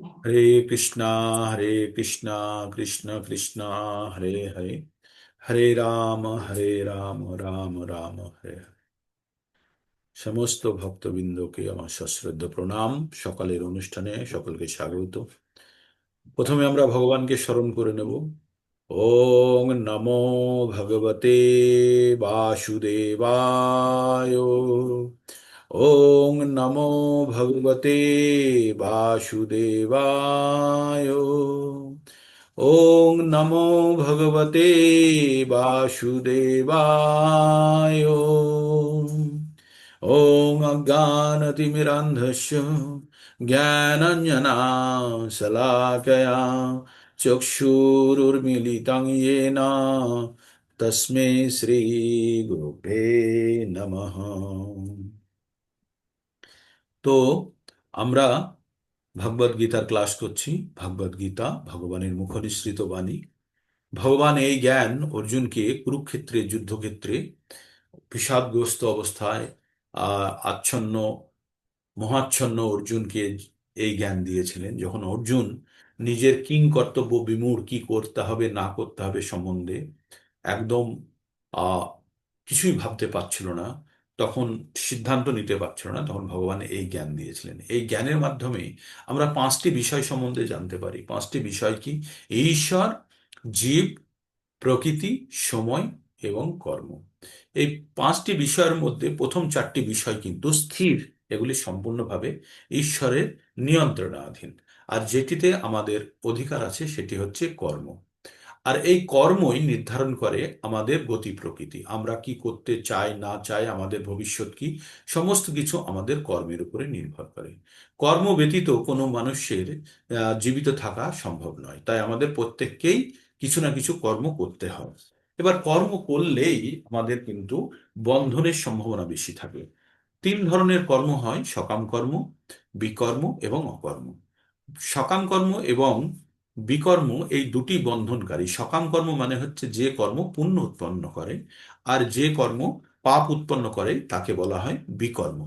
हरे कृष्णा कृष्ण कृष्ण हरे हरे हरे রাম রাম রাম হরে হরে। সমস্ত ভক্তবৃন্দকে আমার সশ্রদ্ধ প্রণাম। সকালের অনুষ্ঠানে সকলকে স্বাগত। প্রথমে আমরা ভগবানকে স্মরণ করে নেব। ওং নমো ভগবতে বাসুদেবায়। ওং নমো ভগবতে বাসুদেবায়। ওং নমো ভগবতে বাসুদেবায়। ওং অজ্ঞানতিমিরান্ধস্য জ্ঞানাঞ্জনাশলাকয়া চক্ষুरुर्मिलितं येन তস্मै শ্রী গুরুভে নমঃ। তো আমরা ভগবদ গীতার ক্লাস করছি। ভগবদ গীতা ভগবানের মুখনিসৃত বাণী। ভগবান এই জ্ঞান অর্জুনকে কুরুক্ষেত্রে যুদ্ধক্ষেত্রে বিষাদগ্রস্ত অবস্থায় আচ্ছন্ন মহাচ্ছন্ন অর্জুনকে এই জ্ঞান দিয়েছিলেন, যখন অর্জুন নিজের কিং কর্তব্য বিমূঢ়, কি করতে হবে না করতে হবে সম্বন্ধে একদম আহ কিছুই ভাবতে পারছিল না, তখন সিদ্ধান্ত নিতে পারছিল না, তখন ভগবান এই জ্ঞান দিয়েছিলেন। এই জ্ঞানের মাধ্যমে আমরা পাঁচটি বিষয় সম্বন্ধে জানতে পারি। পাঁচটি বিষয় কি? ঈশ্বর, জীব, প্রকৃতি, সময় এবং কর্ম। এই পাঁচটি বিষয়ের মধ্যে প্রথম চারটি বিষয় কিন্তু স্থির, এগুলি সম্পূর্ণভাবে ঈশ্বরের নিয়ন্ত্রণাধীন। আর যেটিতে আমাদের অধিকার আছে সেটি হচ্ছে কর্ম। আর এই কর্মই নির্ধারণ করে আমাদের গতি প্রকৃতি, আমরা কি করতে চাই না চাই, আমাদের ভবিষ্যৎ কি, সমস্ত কিছু আমাদের কর্মের উপরে নির্ভর করে। কর্ম ব্যতীত কোনো মানুষের জীবিত থাকা সম্ভব নয়, তাই আমাদের প্রত্যেককেই কিছু না কিছু কর্ম করতে হয়। এবার কর্ম করলেই আমাদের কিন্তু বন্ধনের সম্ভাবনা বেশি থাকে। তিন ধরনের কর্ম হয়: সকাম কর্ম, বিকর্ম এবং অকর্ম। সকাম কর্ম এবং বিকর্ম এই দুটি বন্ধনকারী। সকাম কর্ম মানে হচ্ছে যে কর্ম পুণ্য উৎপন্ন করে, আর যে কর্ম পাপ উৎপন্ন করে তাকে বলা হয় বিকর্ম।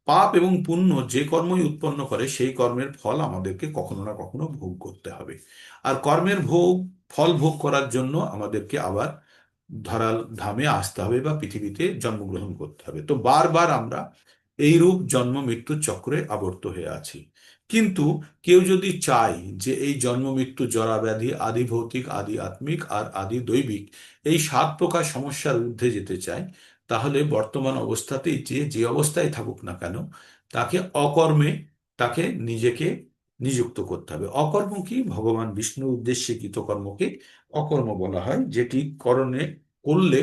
পাপ এবং পুণ্য যে কর্মই উৎপন্ন করে সেই কর্মের ফল আমাদেরকে কখনো না কখনো ভোগ করতে হবে। আর কর্মের ফল ভোগ করার জন্য আমাদেরকে আবার ধরাল ধামে আসতে হবে বা পৃথিবীতে জন্মগ্রহণ করতে হবে। তো বারবার আমরা এইরূপ জন্ম মৃত্যুর চক্রে আবর্ত হয়ে আছি। কিন্তু কেউ যদি চায় যে এই জন্ম মৃত্যু জরা ব্যাধি, আদি ভৌতিক, আদি আত্মিক আর আদি দৈবিক, এই সাত প্রকার সমস্যার ঊর্ধ্বে যেতে চায়, তাহলে বর্তমান অবস্থাতেই যে যে অবস্থায় থাকুক না কেন, তাকে অকর্মে তাকে নিজেকে নিযুক্ত করতে হবে। অকর্ম কি? ভগবান বিষ্ণুর উদ্দেশ্যে কৃতকর্মকে অকর্ম বলা হয়, যেটি করলে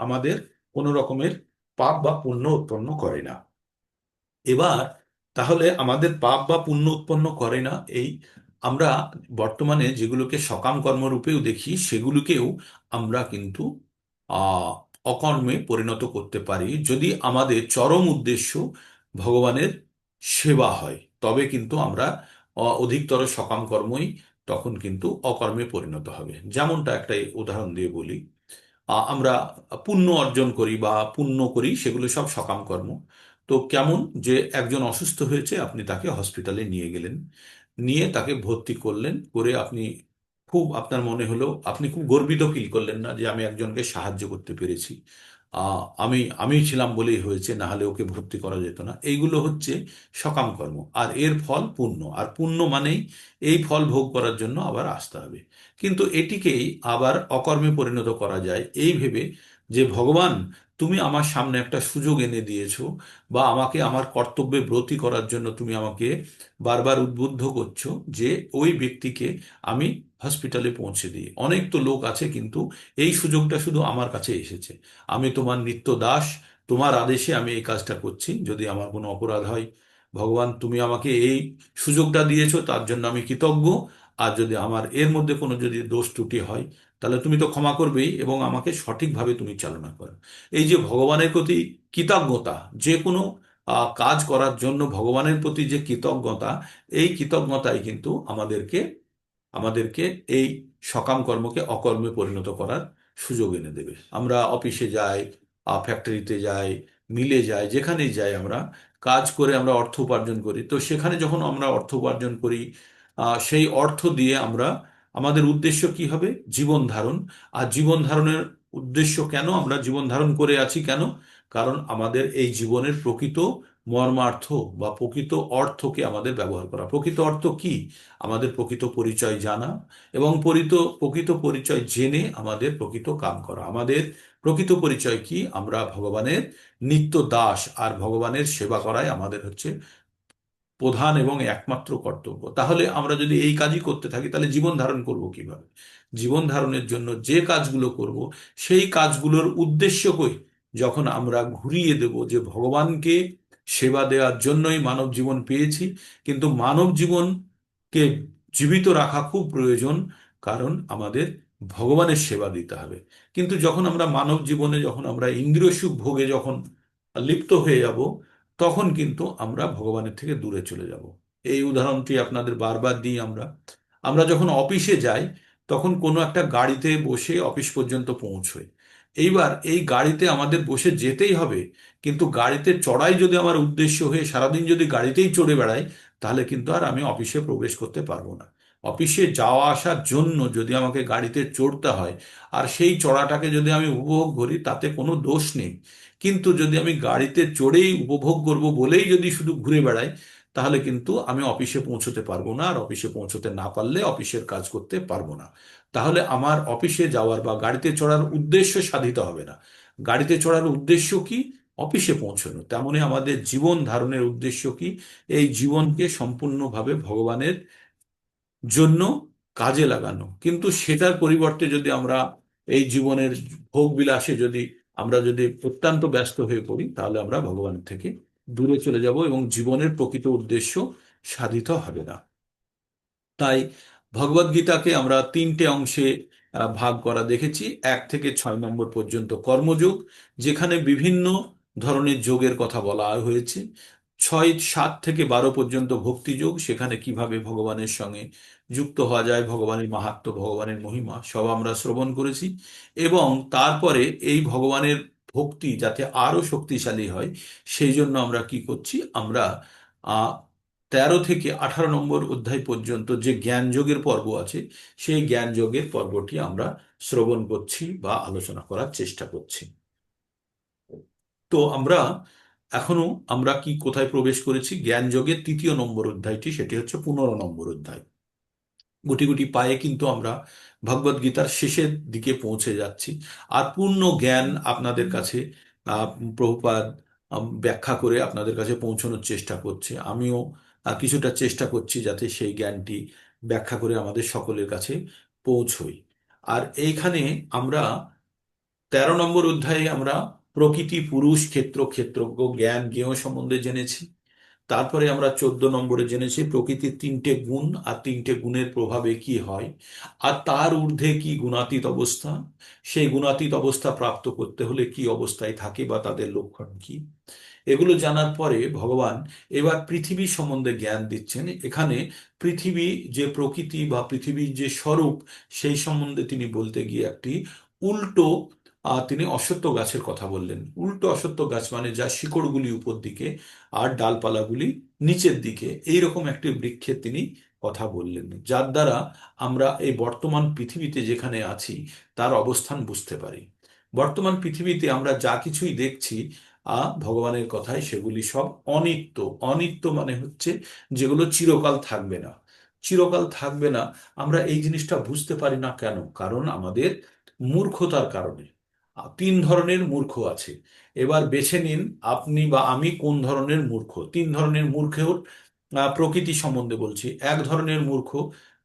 আমাদের কোনো রকমের পাপ বা পুণ্য উৎপন্ন করে না। এবার তাহলে আমাদের পাপ বা পুণ্য উৎপন্ন করে না, এই আমরা বর্তমানে যেগুলোকে সকাম কর্মরূপেও দেখি, সেগুলোকেও আমরা কিন্তু আহ অকর্মে পরিণত করতে পারি, যদি আমাদের চরম উদ্দেশ্য ভগবানের সেবা হয়। তবে কিন্তু আমরা অধিকতর সকাম কর্মই তখন কিন্তু অকর্মে পরিণত হবে। যেমনটা একটা উদাহরণ দিয়ে বলি, আমরা পুণ্য অর্জন করি বা পুণ্য করি, সেগুলো সব সকাম কর্ম। তো কেমন যে একজন অসুস্থ হয়েছে, আপনি তাকে হসপিটালে নিয়ে গেলেন, নিয়ে তাকে ভর্তি করলেন, করে আপনি খুব আপনার মনে হলো, আপনি খুব গর্বিত ফিল করলেন না যে আমি একজনকে সাহায্য করতে পেরেছি, আমি ছিলাম বলেই হয়েছে, না হলে ওকে ভর্তি করা যেত না। এইগুলো হচ্ছে সকাম কর্ম, আর এর ফল পুণ্য। আর পুণ্য মানেই এই ফল ভোগ করার জন্য আবার আসতে হবে। কিন্তু এটিকেই আবার অকর্মে পরিণত করা যায় এই ভেবে যে ভগবান, তুমি আমার সামনে একটা সুযোগ এনে দিয়েছো, বা আমাকে আমার কর্তব্যে ব্রতী করার জন্য তুমি আমাকে বারবার উদ্বুদ্ধ করছো যে ওই ব্যক্তিকে আমি হসপিটালে পৌঁছে দিই। অনেক তো লোক আছে, কিন্তু এই সুযোগটা শুধু আমার কাছে এসেছে। আমি তোমার নিত্য দাস, তোমার আদেশে আমি এই কাজটা করছি। যদি আমার কোনো অপরাধ হয়, ভগবান তুমি আমাকে এই সুযোগটা দিয়েছো, তার জন্য আমি কৃতজ্ঞ। আর যদি আমার এর মধ্যে কোনো যদি দোষ ত্রুটি হয়, তাহলে তুমি তো ক্ষমা করবেই এবং আমাকে সঠিকভাবে তুমি চালনা করো। এই যে ভগবানের প্রতি কৃতজ্ঞতা, যে কোনো কাজ করার জন্য ভগবানের প্রতি যে কৃতজ্ঞতা, এই কৃতজ্ঞতাই কিন্তু আমাদেরকে আমাদেরকে এই সকাম কর্মকে অকর্মে পরিণত করার সুযোগ এনে দেবে। আমরা অফিসে যাই, ফ্যাক্টরিতে যাই, মিলে যাই, যেখানেই যাই, আমরা কাজ করে আমরা অর্থ উপার্জন করি। তো সেখানে যখন আমরা অর্থ উপার্জন করি, সেই অর্থ দিয়ে আমরা, আমাদের উদ্দেশ্য কি হবে? জীবন ধারণ। আর জীবন ধারণের উদ্দেশ্য কেন আমরা জীবন ধারণ করে আছি কেন? কারণ আমাদের এই জীবনের প্রকৃত মর্মার্থ বা প্রকৃত অর্থকে আমাদের ব্যবহার করা। প্রকৃত অর্থ কি? আমাদের প্রকৃত পরিচয় জানা, এবং প্রকৃত পরিচয় জেনে আমাদের প্রকৃত কাম করা। আমাদের প্রকৃত পরিচয় কি? আমরা ভগবানের নিত্য দাস, আর ভগবানের সেবা করাই আমাদের হচ্ছে প্রধান এবং একমাত্র কর্তব্য। তাহলে আমরা যদি এই কাজই করতে থাকি, তাহলে জীবন ধারণ করব কিভাবে? জীবন ধারণের জন্য যে কাজগুলো করব, সেই কাজগুলোর উদ্দেশ্য কই? যখন আমরা ঘুরিয়ে দেব যে ভগবানকে সেবা দেওয়ার জন্যই মানব জীবন পেয়েছি, কিন্তু মানব জীবনকে জীবিত রাখা খুব প্রয়োজন, কারণ আমাদের ভগবানের সেবা দিতে হবে। কিন্তু যখন আমরা মানব জীবনে, যখন আমরা ইন্দ্রিয় সুখ ভোগে যখন লিপ্ত হয়ে যাব, তখন কিন্তু আমরা ভগবানের থেকে দূরে চলে যাব। এই উদাহরণটি আপনাদের বারবার দিই। আমরা আমরা যখন অফিসে যাই, তখন কোনো একটা গাড়িতে বসে অফিস পর্যন্ত পৌঁছই। এইবার এই গাড়িতে আমাদের বসে যেতেই হবে, কিন্তু গাড়িতে চড়াই যদি আমার উদ্দেশ্য হয়ে সারাদিন যদি গাড়িতেই চড়ে বেড়াই, তাহলে কিন্তু আর আমি অফিসে প্রবেশ করতে পারবো না। অফিসে যাওয়া আসার জন্য যদি আমাকে গাড়িতে চড়তে হয়, আর সেই চড়াটাকে যদি আমি উপভোগ করি, তাতে কোনো দোষ নেই। কিন্তু যদি আমি গাড়িতে চড়েই উপভোগ করব বলেই যদি শুধু ঘুরে বেড়াই, তাহলে কিন্তু আমি অফিসে পৌঁছতে পারবো না, আর অফিসে পৌঁছতে না পারলে অফিসের কাজ করতে পারবো না। তাহলে আমার অফিসে যাওয়ার বা গাড়িতে চড়ার উদ্দেশ্য সাধিত হবে না। গাড়িতে চড়ার উদ্দেশ্য কি? অফিসে পৌঁছানো। তেমনি আমাদের জীবন ধারণের উদ্দেশ্য কি? এই জীবনকে সম্পূর্ণভাবে ভগবানের জন্য কাজে লাগানো। কিন্তু সেটার পরিবর্তে যদি আমরা এই জীবনের ভোগ বিলাসে যদি অত্যন্ত ব্যস্ত হয়ে পড়ি, তাহলে আমরা ভগবানের থেকে দূরে চলে যাব এবং জীবনের প্রকৃত উদ্দেশ্য সাধিত হবে না। তাই ভগবদ গীতাকে আমরা তিনটে অংশে ভাগ করা দেখেছি। 1 থেকে 6 নম্বর পর্যন্ত কর্মযোগ, যেখানে বিভিন্ন ধরনের যোগের কথা বলা হয়েছে। 7 থেকে 12 পর্যন্ত ভক্তিযোগ, সেখানে কিভাবে ভগবানের সঙ্গে যুক্ত হওয়া যায়, ভগবানের মাহাত্ম্য, ভগবানের মহিমা সব আমরা শ্রবণ করেছি। এবং তারপরে এই ভগবানের ভক্তি যাতে আরো শক্তিশালী হয়, সেই জন্য আমরা কি করছি? আমরা 13 থেকে 18 নম্বর অধ্যায় পর্যন্ত যে জ্ঞান যোগের পর্ব আছে, সেই জ্ঞান যোগের পর্বটি আমরা শ্রবণ করছি বা আলোচনা করার চেষ্টা করছি। তো এখনো আমরা কি কোথায় প্রবেশ করেছি? জ্ঞান যোগের 3 নম্বর অধ্যায়টি, সেটি হচ্ছে 15 নম্বর অধ্যায়। গুটি গুটি পায়ে কিন্তু আমরা ভগবদ গীতার শেষের দিকে পৌঁছে যাচ্ছি। আর পূর্ণ জ্ঞান আপনাদের কাছে আহ, প্রভুপাদ ব্যাখ্যা করে আপনাদের কাছে পৌঁছানোর চেষ্টা করছে। আমিও কিছুটা চেষ্টা করছি যাতে সেই জ্ঞানটি ব্যাখ্যা করে আমাদের সকলের কাছে পৌঁছই। আর এইখানে আমরা 13 নম্বর অধ্যায়ে আমরা প্রকৃতি, পুরুষ, ক্ষেত্র, ক্ষেত্রজ্ঞ, জ্ঞান, জ্ঞেয় সম্বন্ধে জেনেছি। তারপরে আমরা 14 নম্বরে জেনেছি প্রকৃতির 3টে গুণ, আর 3টে গুণের প্রভাবে কি হয়, আর তার ঊর্ধ্বে কি গুণাতীত অবস্থা। সেই গুণাতীত অবস্থা প্রাপ্ত করতে হলে কি অবস্থায় থাকে বা তাদের লক্ষণ কি। এগুলো জানার পরে ভগবান এবার পৃথিবী সম্বন্ধে জ্ঞান দিচ্ছেন। এখানে পৃথিবী যে প্রকৃতি বা পৃথিবীর যে স্বরূপ, সেই সম্বন্ধে তিনি বলতে গিয়ে একটি উল্টো তিনি অশ্বত্থ গাছের কথা বললেন। উল্টো অশ্বত্থ গাছ মানে যার শিকড়গুলি উপর দিকে আর ডালপালাগুলি নিচের দিকে, এইরকম একটি বৃক্ষের তিনি কথা বললেন, যার দ্বারা আমরা এই বর্তমান পৃথিবীতে যেখানে আছি তার অবস্থান বুঝতে পারি। বর্তমান পৃথিবীতে আমরা যা কিছুই দেখছি ভগবানের কথায়, সেগুলি সব অনিত্য। অনিত্য মানে হচ্ছে যেগুলো চিরকাল থাকবে না। চিরকাল থাকবে না, আমরা এই জিনিসটা বুঝতে পারি না কেন? কারণ আমাদের মূর্খতার কারণে। 3 ধরনের মূর্খ আছে। এবার বেছে নিন আপনি বা আমি কোন ধরনের মূর্খ। 3 ধরনের মূর্খের প্রকৃতি সম্বন্ধে বলছি। 1 ধরনের মূর্খ,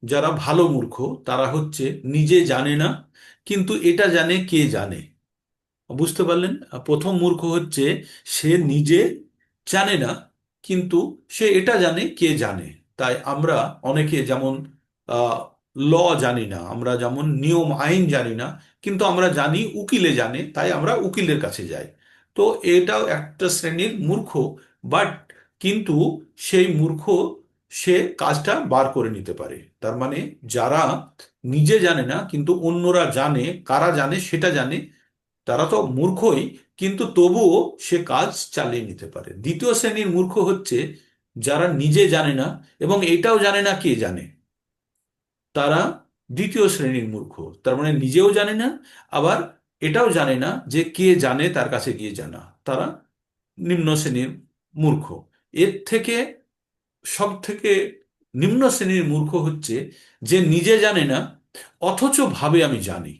যারা ভালো মূর্খ, তারা হচ্ছে নিজে জানে না, কিন্তু এটা জানে কে জানে। বুঝতে পারলেন? প্রথম মূর্খ হচ্ছে সে নিজে জানে না, কিন্তু সে এটা জানে কে জানে। তাই আমরা অনেকে যেমন ল জানি না, আমরা যেমন নিয়ম আইন জানি না, কিন্তু আমরা জানি উকিলে জানে, তাই আমরা উকিলের কাছে যাই। তো এটাও একটা শ্রেণীর মূর্খ। বাট কিন্তু সেই মূর্খ সে কাজটা বার করে নিতে পারে। তার মানে যারা নিজে জানে না কিন্তু অন্যরা জানে, কারা জানে সেটা জানে, তারা তো মূর্খই, কিন্তু তবুও সে কাজ চালিয়ে নিতে পারে। দ্বিতীয় শ্রেণীর মূর্খ হচ্ছে যারা নিজে জানে না এবং এটাও জানে না কে জানে। তারা দ্বিতীয় শ্রেণীর মূর্খ। তার মানে নিজেও জানে না, আবার এটাও জানে না যে কে জানে তার কাছে গিয়ে জানা। তারা নিম্ন শ্রেণীর মূর্খ। এর থেকে সব থেকে নিম্ন শ্রেণীর মূর্খ হচ্ছে যে নিজে জানে না অথচ ভাবে আমি জানি।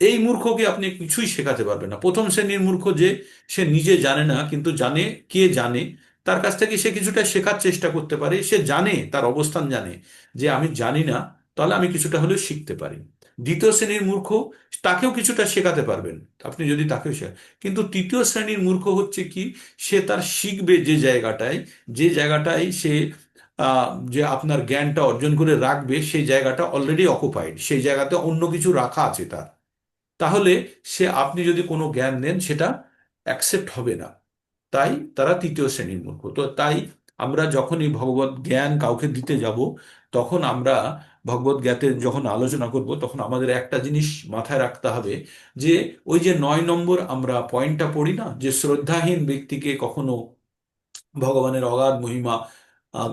এই মূর্খকে আপনি কিছুই শেখাতে পারবেন না। প্রথম শ্রেণীর মূর্খ যে, সে নিজে জানে না কিন্তু জানে কে জানে, তার কাছ থেকে সে কিছুটা শেখার চেষ্টা করতে পারে। সে জানে, তার অবস্থান জানে যে আমি জানি না, তাহলে আমি কিছুটা হলেও শিখতে পারি। দ্বিতীয় শ্রেণীর মূর্খ, তাকেও কিছুটা শেখাতে পারবেন আপনি যদি তাকেও শেখান। কিন্তু তৃতীয় শ্রেণীর মূর্খ হচ্ছে কি, সে তার শিখবে যে জায়গাটায় সে যে আপনার জ্ঞানটা অর্জন করে রাখবে, সেই জায়গাটা অলরেডি অকুপাইড, সেই জায়গাতে অন্য কিছু রাখা আছে তার। তাহলে সে, আপনি যদি কোনো জ্ঞান দেন সেটা অ্যাকসেপ্ট হবে না। তাই তারা তৃতীয় শ্রেণীর মূর্খ। তো তাই আমরা যখনই ভগবত জ্ঞান কাউকে দিতে যাব, তখন আমরা ভগবত জ্ঞানের যখন আলোচনা করব, তখন আমাদের একটা জিনিস মাথায় রাখতে হবে, যে ওই যে 9 নম্বর আমরা পয়েন্টটা পড়ি না, যে শ্রদ্ধাহীন ব্যক্তিকে কখনো ভগবানের অগাধ মহিমা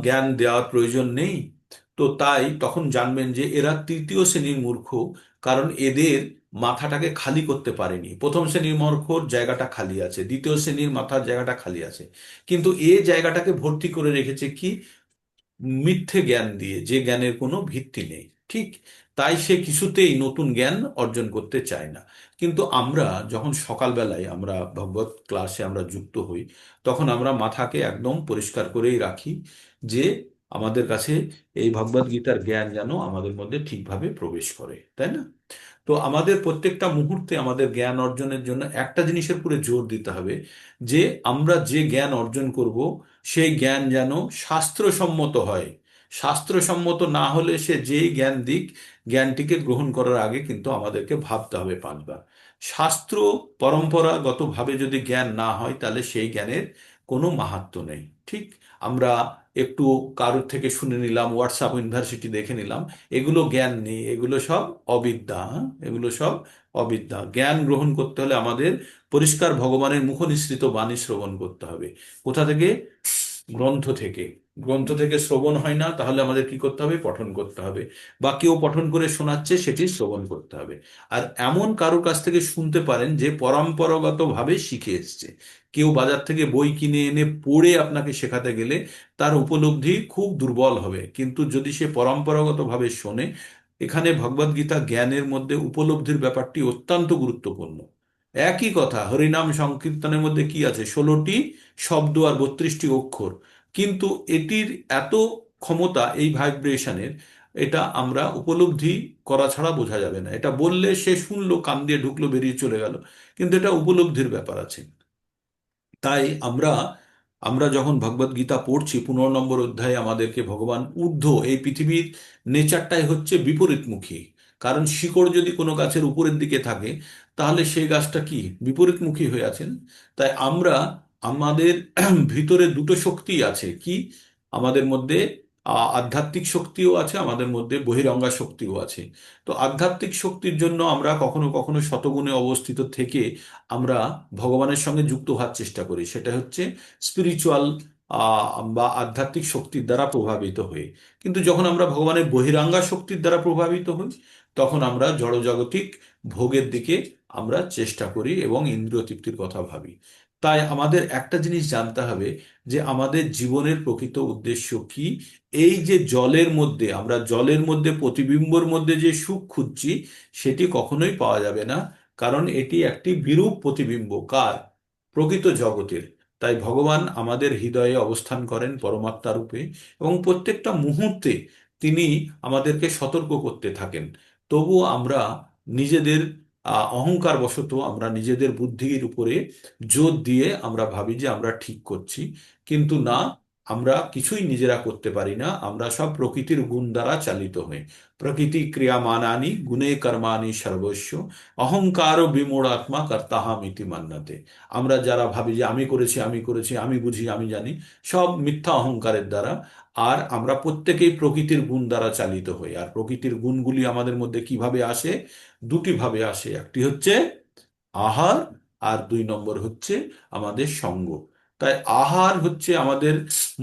জ্ঞান দেওয়ার প্রয়োজন নেই। তো তাই তখন জানবেন যে এরা তৃতীয় শ্রেণীর মূর্খ, কারণ এদের মাথাটাকে খালি করতে পারেনি। প্রথম শ্রেণীর মূর্খর জায়গাটা খালি আছে, দ্বিতীয় শ্রেণীর মাথার জায়গাটা খালি আছে, কিন্তু এ জায়গাটাকে ভর্তি করে রেখেছে কি, মিথ্যে জ্ঞান দিয়ে, যে জ্ঞানের কোনো ভিত্তি নেই। ঠিক, তাই সে কিছুতেই নতুন জ্ঞান অর্জন করতে চায় না। কিন্তু আমরা যখন সকালবেলায় আমরা ভগবত ক্লাসে আমরা যুক্ত হই, তখন আমরা মাথাকে একদম পরিষ্কার করেই রাখি যে আমাদের কাছে এই ভগবত গীতার জ্ঞান যেন আমাদের মধ্যে ঠিকভাবে প্রবেশ করে, তাই না? তো আমাদের প্রত্যেকটা মুহূর্তে আমাদের জ্ঞান অর্জনের জন্য একটা জিনিসের উপরে জোর দিতে হবে, যে আমরা যে জ্ঞান অর্জন করব, সেই জ্ঞান যেন শাস্ত্রসম্মত হয়। শাস্ত্রসম্মত না হলে সে যেই জ্ঞান দিক, জ্ঞানটিকে গ্রহণ করার আগে কিন্তু আমাদেরকে ভাবতে হবে 5 বার। শাস্ত্র পরম্পরাগতভাবে যদি জ্ঞান না হয়, তাহলে সেই জ্ঞানের কোনো মাহাত্ম্য নেই। ঠিক, আমরা একটু কারোর থেকে শুনে নিলাম, হোয়াটসঅ্যাপ ইউনিভার্সিটি দেখে নিলাম, এগুলো জ্ঞান নেই, এগুলো সব অবিদ্যা। হ্যাঁ? এগুলো সব অবিদ্যা। জ্ঞান গ্রহণ করতে হলে আমাদের পরিষ্কার ভগবানের মুখনিসৃত বাণী শ্রবণ করতে হবে। কোথা থেকে? গ্রন্থ থেকে। গ্রন্থ থেকে শ্রবণ হয় না, তাহলে আমাদের কি করতে হবে? পঠন করতে হবে, বা কেউ পঠন করে শোনাচ্ছে সেটি শ্রবণ করতে হবে। আর এমন কারোর কাছ থেকে শুনতে পারেন যে পরম্পরাগত ভাবে শিখে এসছে। কেউ বাজার থেকে বই কিনে এনে পড়ে আপনাকে শেখাতে গেলে তার উপলব্ধি খুব দুর্বল হবে। কিন্তু যদি সে পরম্পরাগত ভাবে শোনে, এখানে ভগবদ গীতা জ্ঞানের মধ্যে উপলব্ধির ব্যাপারটি অত্যন্ত গুরুত্বপূর্ণ। একই কথা, হরিনাম সংকীর্তনের মধ্যে কি আছে? 16টি শব্দ আর 32টি অক্ষর। কিন্তু এটির এত ক্ষমতা এই ভাইব্রেশনের, এটা আমরা উপলব্ধি করা ছাড়া বোঝা যাবে না। এটা বললে সে শুনলো, কান দিয়ে ঢুকলো, বেরিয়ে চলে গেল, কিন্তু এটা উপলব্ধির ব্যাপার আছে। তাই আমরা আমরা যখন ভগবদ গীতা পড়ছি, 15 নম্বর অধ্যায়ে আমাদেরকে ভগবান এই পৃথিবীর নেচারটাই হচ্ছে বিপরীতমুখী। কারণ শিকড় যদি কোনো গাছের উপরের দিকে থাকে, তাহলে সেই গাছটা কি বিপরীতমুখী হয়ে আছেন। তাই আমরা আমাদের ভিতরে দুটো শক্তি আছে কি, আমাদের মধ্যে আধ্যাত্মিক শক্তিও আছে, আমাদের মধ্যে বহিরঙ্গা শক্তিও আছে। তো আধ্যাত্মিক শক্তির জন্য আমরা কখনো কখনো শতগুণে অবস্থিত থেকে আমরা ভগবানের সঙ্গে যুক্ত হওয়ার চেষ্টা করি, সেটা হচ্ছে স্পিরিচুয়াল বা আধ্যাত্মিক শক্তির দ্বারা প্রভাবিত হয়ে। কিন্তু যখন আমরা ভগবানের বহিরাঙ্গা শক্তির দ্বারা প্রভাবিত হই, তখন আমরা জড়জাগতিক ভোগের দিকে আমরা চেষ্টা করি এবং ইন্দ্রিয় তৃপ্তির কথা ভাবি। তাই আমাদের একটা জিনিস জানতে হবে, যে আমাদের জীবনের প্রকৃত উদ্দেশ্য কি। এই যে জলের মধ্যে, আমরা জলের মধ্যে প্রতিবিম্বর মধ্যে যে সুখ খুঁজছি, সেটি কখনোই পাওয়া যাবে না। কারণ এটি একটি বিরূপ প্রতিবিম্ব কার? প্রকৃত জগতের। তাই ভগবান আমাদের হৃদয়ে অবস্থান করেন পরমাত্মা রূপে, এবং প্রত্যেকটা মুহূর্তে তিনি আমাদেরকে সতর্ক করতে থাকেন। তবুও আমরা নিজেদের অহংকার বশত আমরা নিজেদের বুদ্ধির উপরে জোর দিয়ে আমরা ভাবি যে আমরা ঠিক করছি, কিন্তু না, আমরা কিছুই নিজেরা করতে পারি না। আমরা সব প্রকৃতির গুণ দ্বারা চালিত হই। প্রকৃতি ক্রিয়ামানানি গুণে কর্মাণি সর্বস্ব অহংকার বিমূঢ়াত্মা কর্তাহামিতি মান্যতে। আমরা যারা ভাবি যে আমি করেছি, আমি করেছি, আমি বুঝি, আমি জানি, সব মিথ্যা অহংকারের দ্বারা। আর আমরা প্রত্যেকেই প্রকৃতির গুণ দ্বারা চালিত হই। আর প্রকৃতির গুণগুলি আমাদের মধ্যে কিভাবে আসে? দুটি ভাবে আসে। একটি হচ্ছে আহার, আর 2 নম্বর হচ্ছে আমাদের সঙ্গ। তাই আহার হচ্ছে আমাদের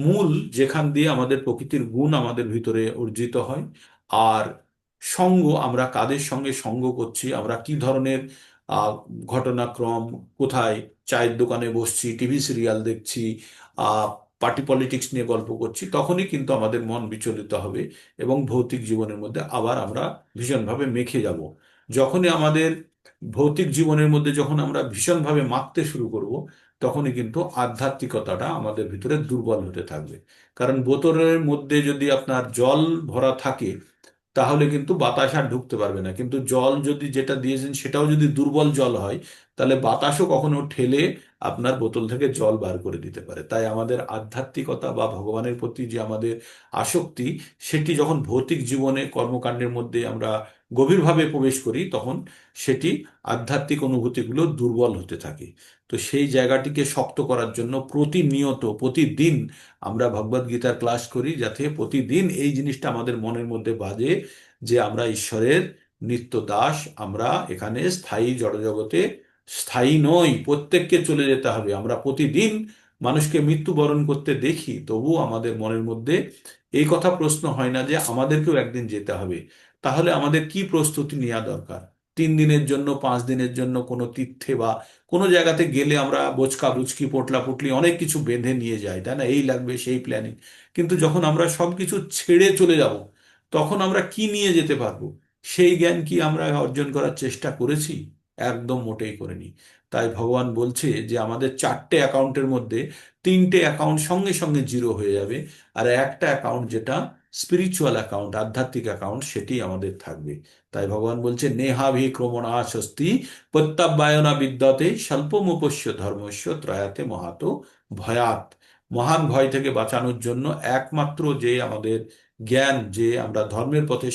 মূল, যেখান দিয়ে আমাদের প্রকৃতির গুণ আমাদের ভিতরে অর্জিত হয়। আর সঙ্গ, আমরা কাদের সঙ্গে সঙ্গ করছি, আমরা কি ধরনের আহ, ঘটনাক্রম, কোথায় চায়ের দোকানে বসছি, টিভি সিরিয়াল দেখছি, পার্টি পলিটিক্স নিয়ে গল্প করছি, তখনই কিন্তু আমাদের মন বিচলিত হবে এবং ভৌতিক জীবনের মধ্যে আবার আমরা ভীষণভাবে মেখে যাব। যখনই আমাদের ভৌতিক জীবনের মধ্যে যখন আমরা ভীষণভাবে মাখতে শুরু করব, তখনই কিন্তু আধ্যাত্মিকতাটা আমাদের ভিতরে দুর্বল হতে থাকবে। কারণ বোতলের মধ্যে যদি আপনার জল ভরা থাকে, তাহলে কিন্তু বাতাস আর ঢুকতে পারবে না। কিন্তু জল যদি যেটা দিয়েছেন সেটাও যদি দুর্বল জল হয়, তাহলে বাতাসও কখনো ঠেলে আপনার বোতল থেকে জল বার করে দিতে পারে। তাই আমাদের আধ্যাত্মিকতা বা ভগবানের প্রতি যে আমাদের আসক্তি, সেটি যখন ভৌতিক জীবনে কর্মকাণ্ডের মধ্যে আমরা গভীরভাবে প্রবেশ করি, তখন সেটি আধ্যাত্মিক অনুভূতিগুলো দুর্বল হতে থাকে। তো সেই জায়গাটিকে শক্ত করার জন্য প্রতিনিয়ত প্রতিদিন আমরা ভগবদ গীতার ক্লাস করি, যাতে প্রতিদিন এই জিনিসটা আমাদের মনের মধ্যে বাজে যে আমরা ঈশ্বরের নিত্য দাস, আমরা এখানে স্থায়ী জড়জগতে স্থায়ী নই, প্রত্যেককে চলে যেতে হবে। আমরা প্রতিদিন মানুষকে মৃত্যুবরণ করতে দেখি, তবু আমাদের মনের মধ্যে এই কথা প্রশ্ন হয় না যে আমাদেরকেও একদিন যেতে হবে। তাহলে আমাদের কি প্রস্তুতি নেওয়া দরকার? 3 দিনের জন্য, 5 দিনের জন্য কোনো তীর্থে বা কোনো জায়গাতে গেলে আমরা বোচকা বুচকি পোটলা পুটলি অনেক কিছু বেঁধে নিয়ে যাই, তাই না? এই লাগবে, সেই প্ল্যানিং। কিন্তু যখন আমরা সবকিছু ছেড়ে চলে যাব, তখন আমরা কি নিয়ে যেতে পারবো? সেই জ্ঞান কি আমরা অর্জন করার চেষ্টা করেছি? একদম মোটেই করিনি। তাই ভগবান বলছে যে আমাদের 4টে অ্যাকাউন্টের মধ্যে 3টে অ্যাকাউন্ট সঙ্গে সঙ্গে জিরো হয়ে যাবে, আর একটা অ্যাকাউন্ট যেটা স্পিরিচুয়াল অ্যাকাউন্ট, আধ্যাত্মিক অ্যাকাউন্ট, সেটি আমাদের থাকবে। তাই ভগবান বলছে নেহাভি ক্রমণা স্বস্তি প্রত্যাবায়না বিদ্যতে স্বল্পমুপস্য ধর্মস্য ত্রয়াতে মহাতো ভয়াত। মহান ভয় থেকে বাঁচানোর জন্য একমাত্র যে আমাদের জ্ঞান, যে আমরা ধর্মের পথে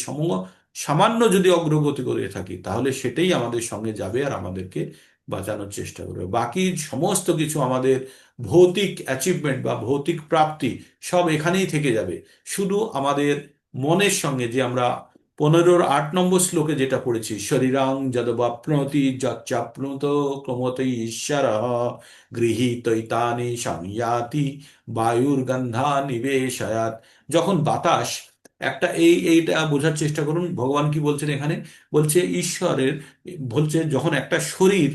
সামান্য যদি অগ্রগতি করে থাকি, তাহলে সেটাই আমাদের সঙ্গে যাবে আর আমাদেরকে বাঁচানোর চেষ্টা করবে। বাকি সমস্ত কিছু আমাদের ভৌতিক অ্যাচিভমেন্ট বা ভৌতিক প্রাপ্তি সব এখানেই থেকে যাবে। শুধু আমাদের মনের সঙ্গে, যে আমরা 15-8 নম্বর শ্লোকে যেটা পড়েছি, শরীরাং যদবাপ্নোতি যচ্চাপ্নুত ক্রমতে ঈশ্বর গৃহীতৈতানি সংয়াতি বায়ুর্গন্ধা নিবেশয়াত। যখন বাতাস একটা এইটা বোঝার চেষ্টা করুন, ভগবান কি বলছেন এখানে। বলছে ঈশ্বরের, বলছে যখন একটা শরীর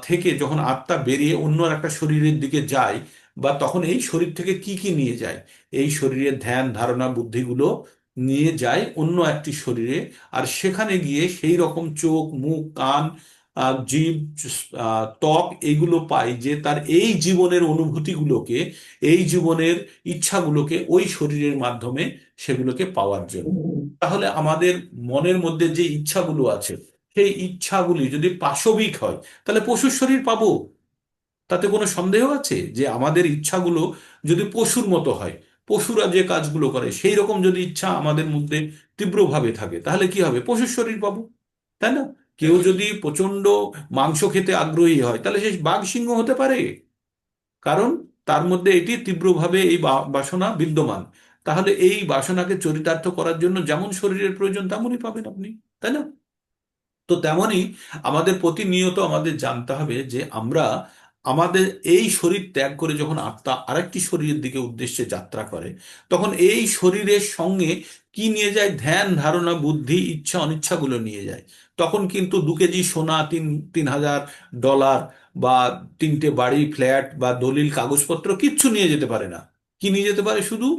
থেকে যখন আত্মা বেরিয়ে অন্য একটা শরীরের দিকে যায়, বা তখন এই শরীর থেকে কি কি নিয়ে যায়, এই শরীরের ধ্যান ধারণা বুদ্ধিগুলো নিয়ে যায় অন্য একটি শরীরে। আর সেখানে গিয়ে সেই রকম চোখ মুখ কান জীব ত্বক এইগুলো পায়, যে তার এই জীবনের অনুভূতিগুলোকে, এই জীবনের ইচ্ছাগুলোকে ওই শরীরের মাধ্যমে সেগুলোকে পাওয়ার জন্য। তাহলে আমাদের মনের মধ্যে যে ইচ্ছাগুলো আছে, সেই ইচ্ছাগুলি যদি পাশবিক হয়, তাহলে পশুর শরীর পাবো। তাতে কোনো সন্দেহ আছে? যে আমাদের ইচ্ছাগুলো যদি পশুর মতো হয়, পশুরা যে কাজগুলো করে সেই রকম যদি ইচ্ছা আমাদের মধ্যে তীব্রভাবে থাকে, তাহলে কি হবে? পশুর শরীর পাবো, তাই না? কেউ যদি প্রচন্ড মাংস খেতে আগ্রহী হয়, তাহলে সে বাঘ সিংহ হতে পারে, কারণ তার মধ্যে এটি তীব্রভাবে এই বাসনা বিদ্যমান। তাহলে এই বাসনাকে চরিতার্থ করার জন্য যেমন শরীরের প্রয়োজন, তেমনই পাবেন আপনি, তাই না? তো তেমনি আমাদের প্রতিনিয়ত আমাদের জানতে হবে যে আমরা আমাদের এই শরীর ত্যাগ করে যখন আত্মা আরেকটি শরীরের দিকে উদ্দেশ্যে যাত্রা করে, তখন এই শরীরের সঙ্গে কি নিয়ে যায়? ধ্যান ধারণা বুদ্ধি ইচ্ছা অনিচ্ছাগুলো নিয়ে যায়। তখন কিন্তু 2 কেজি সোনা, 3,000 ডলার বা 3টে বাড়ি ফ্ল্যাট বা দলিল কাগজপত্র কিচ্ছু নিয়ে যেতে পারে না। কি নিয়ে যেতে পারে? শুধু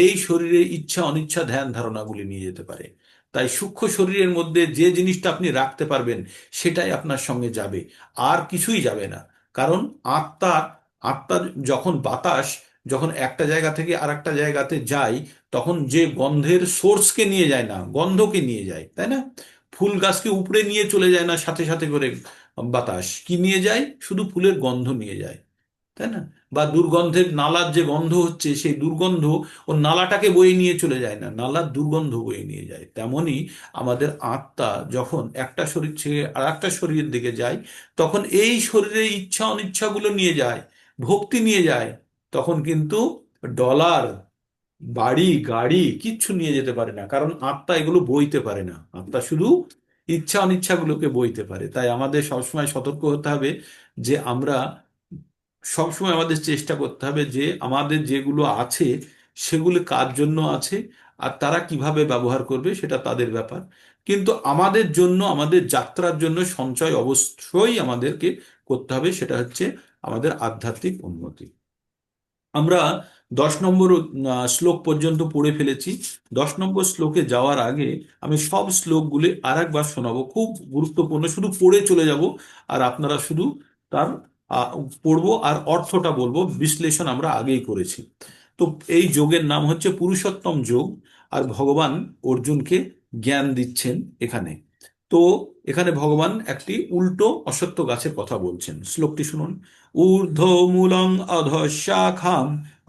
এই শরীরে ইচ্ছা অনিচ্ছা ধ্যান ধারণাগুলি নিয়ে যেতে পারে। তাই সূক্ষ্ম শরীরের মধ্যে যে জিনিসটা আপনি রাখতে পারবেন, সেটাই আপনার সঙ্গে যাবে, আর কিছুই যাবে না। কারণ আত্মা আত্মা যখন বাতাস যখন একটা জায়গা থেকে আর একটা জায়গাতে যায়, তখন যে গন্ধের সোর্সকে নিয়ে যায় না, গন্ধকে নিয়ে যায়, তাই না? ফুল গাছকে উপড়ে নিয়ে চলে যায় না সাথে সাথে করে। বাতাস কি নিয়ে যায়? শুধু ফুলের গন্ধ নিয়ে যায়, তাই না? বা দুর্গন্ধের, নালার যে গন্ধ হচ্ছে, সেই দুর্গন্ধ ও নালাটাকে বয়ে নিয়ে চলে যায় না, নালার দুর্গন্ধ বয়ে নিয়ে যায়। তেমনি আমাদের আত্মা যখন একটা শরীর থেকে আর একটা শরীরের দিকে যায়, তখন এই শরীরের ইচ্ছা অনিচ্ছাগুলো নিয়ে যায়, ভক্তি নিয়ে যায়। তখন কিন্তু ডলার, বাড়ি গাড়ি কিচ্ছু নিয়ে যেতে পারে না, কারণ আত্মা এগুলো বইতে পারে না। আত্মা শুধু ইচ্ছা অনিচ্ছাগুলোকে বইতে পারে। তাই আমাদের সবসময় সতর্ক হতে হবে যে আমরা সবসময় আমাদের চেষ্টা করতে হবে যে আমাদের যেগুলো আছে সেগুলো কার জন্য আছে, আর তারা কিভাবে ব্যবহার করবে সেটা তাদের ব্যাপার। কিন্তু আমাদের জন্য, আমাদের যাত্রার জন্য সঞ্চয় অবশ্যই আমাদেরকে করতে হবে, সেটা হচ্ছে আমাদের আধ্যাত্মিক উন্নতি। আমরা 10 নম্বর শ্লোক পর্যন্ত পড়ে ফেলেছি। 10 নম্বর শ্লোকে যাওয়ার আগে আমি সব শ্লোকগুলি আর একবার শোনাবো, খুব গুরুত্বপূর্ণ, শুধু পড়ে চলে যাব আর আপনারা শুধু তার আহ, পড়বো আর অর্থটা বলবো। বিশ্লেষণ আমরা আগেই করেছি। তো এই যোগের নাম হচ্ছে পুরুষোত্তম যোগ, আর ভগবান অর্জুনকে জ্ঞান দিচ্ছেন এখানে। তো এখানে ভগবান একটি উল্টো অশ্বত্থ গাছের কথা বলছেন। শ্লোকটি শুনুন। ঊর্ধ্বমূলং অধঃশাখাম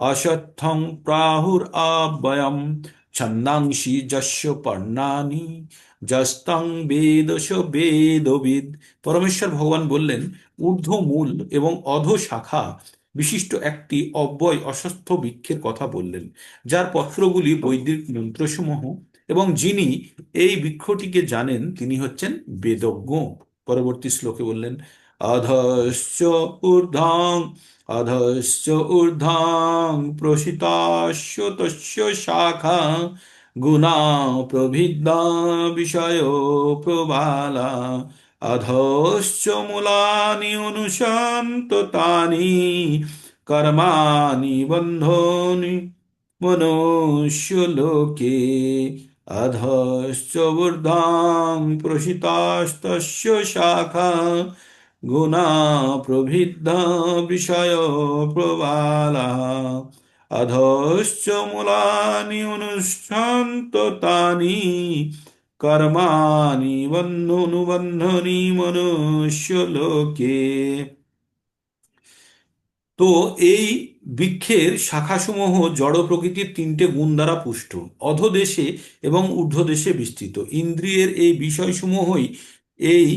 অশ্বত্থং প্রাহুর অব্যয়ম ছন্দাংসি যস্য পর্ণানি যস্তং বেদ স বেদবিদ। পরমেশ্বর ভগবান বললেন, ঊর্ধ্বমূল এবং অধঃশাখা বিশিষ্ট একটি অব্যয় অশ্বত্থ বৃক্ষের কথা বললেন, যার পত্রগুলি বৈদিক মন্ত্রসমূহ, এবং যিনি এই বৃক্ষটিকে জানেন তিনি হচ্ছেন বেদজ্ঞ। পরবর্তী শ্লোকে বললেন, অধশ্চ ঊর্ধ্বং অধশ্চ ঊর্ধ্বং প্রসিতাস্য তস্য শাখা গুণা প্রভিদ্যা বিষয় প্রবালা অধশ্চ মূলানি অনুসন্ততানি কর্মাণি বন্ধনি মনুষ্যলোকে অধশ্চ ঊর্ধ্বং প্রসিতাস্তস্য শাখা গুণা প্রভিদ্ধা বিষয় প্রবালা অধশ্চ মূলানি অনুসন্ততানি কর্মাণি বন্ধনুবন্ধনি মনুষ্যলোকে। তো এই বৃক্ষের শাখাসমূহ জড় প্রকৃতির 3টে গুণ দ্বারা পুষ্ট, অধোদেশে এবং ঊর্ধ্বদেশে বিস্তৃত। ইন্দ্রিয়ের এই বিষয়সমূহই এই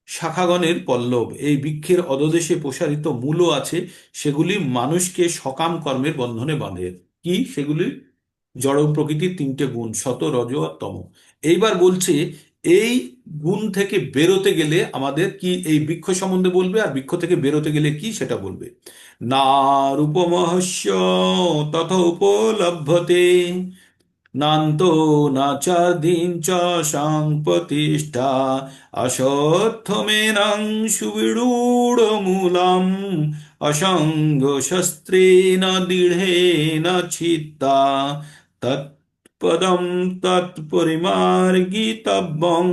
শাখাগণের পল্লব। এই বৃক্ষের অধোদেশে প্রসারিত মূলও আছে, সেগুলি মানুষকে সকাম কর্মের বন্ধনে বাঁধে। কি সেগুলি? জড় প্রকৃতির 3টে গুণ, সত, রজ আর তম। এইবার বলছে এই গুণ থেকে বেরোতে গেলে আমাদের কি, এই বৃক্ষ সম্বন্ধে বলবে, আর বৃক্ষ থেকে বেরোতে গেলে কি সেটা বলবে। না রূপমহস্য তথা উপলভ্যতে নান্তো না চার্দিন চ সাম্প্রতিষ্ঠা অশ্বত্থমেনাং সুবিরূঢ়মূলম অসঙ্গ শস্ত্রেণ দৃঢ়েন ছিত্তা তৎপদম তৎপরিমার্গিতব্যং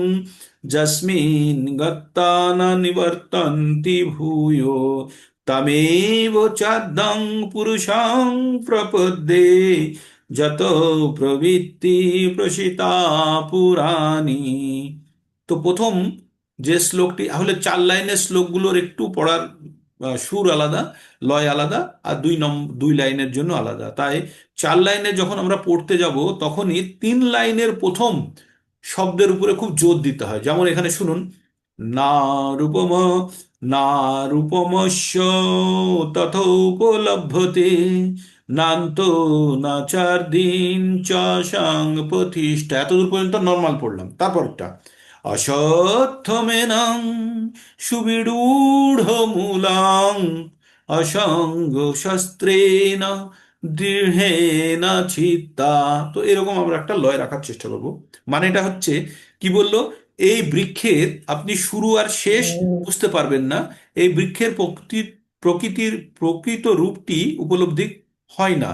যস্মিन् গত্বা ন নিবর্তন্তি ভূয়ো তমেব চাদ্যং পুরুষং প্রপদ্যে যত প্রবৃত্তি প্রসিতা পুরাণী। তো প্রথম যে শ্লোকটি, আসলে 4 লাইনের শ্লোকগুলোর একটু পড়ার সুর আলাদা, লয় আলাদা, আর 2 লাইনের জন্য আলাদা। তাই 4 লাইনে যখন আমরা পড়তে যাব তখনই 3 লাইনের প্রথম শব্দের উপরে খুব জোর দিতে হয়। যেমন এখানে শুনুন, না রূপম না রূপমস্য তথোপলভ্যতে নান্ত না চার দিন চ সাং প্রতিষ্ঠা। এতদূর পর্যন্ত নর্মাল পড়লাম। তারপরটা, অশ্বত্থমেনং সুবিরূঢ় মূলাং অসঙ্গ শস্ত্রেণ দৃঢ়েন ছিত্তা। তো এরকম আমরা একটা লয় রাখার চেষ্টা করব। মানে এটা হচ্ছে, কি বললো, এই বৃক্ষের আপনি শুরু আর শেষ বুঝতে পারবেন না। এই বৃক্ষের প্রকৃতির প্রকৃত রূপটি উপলব্ধি হয় না।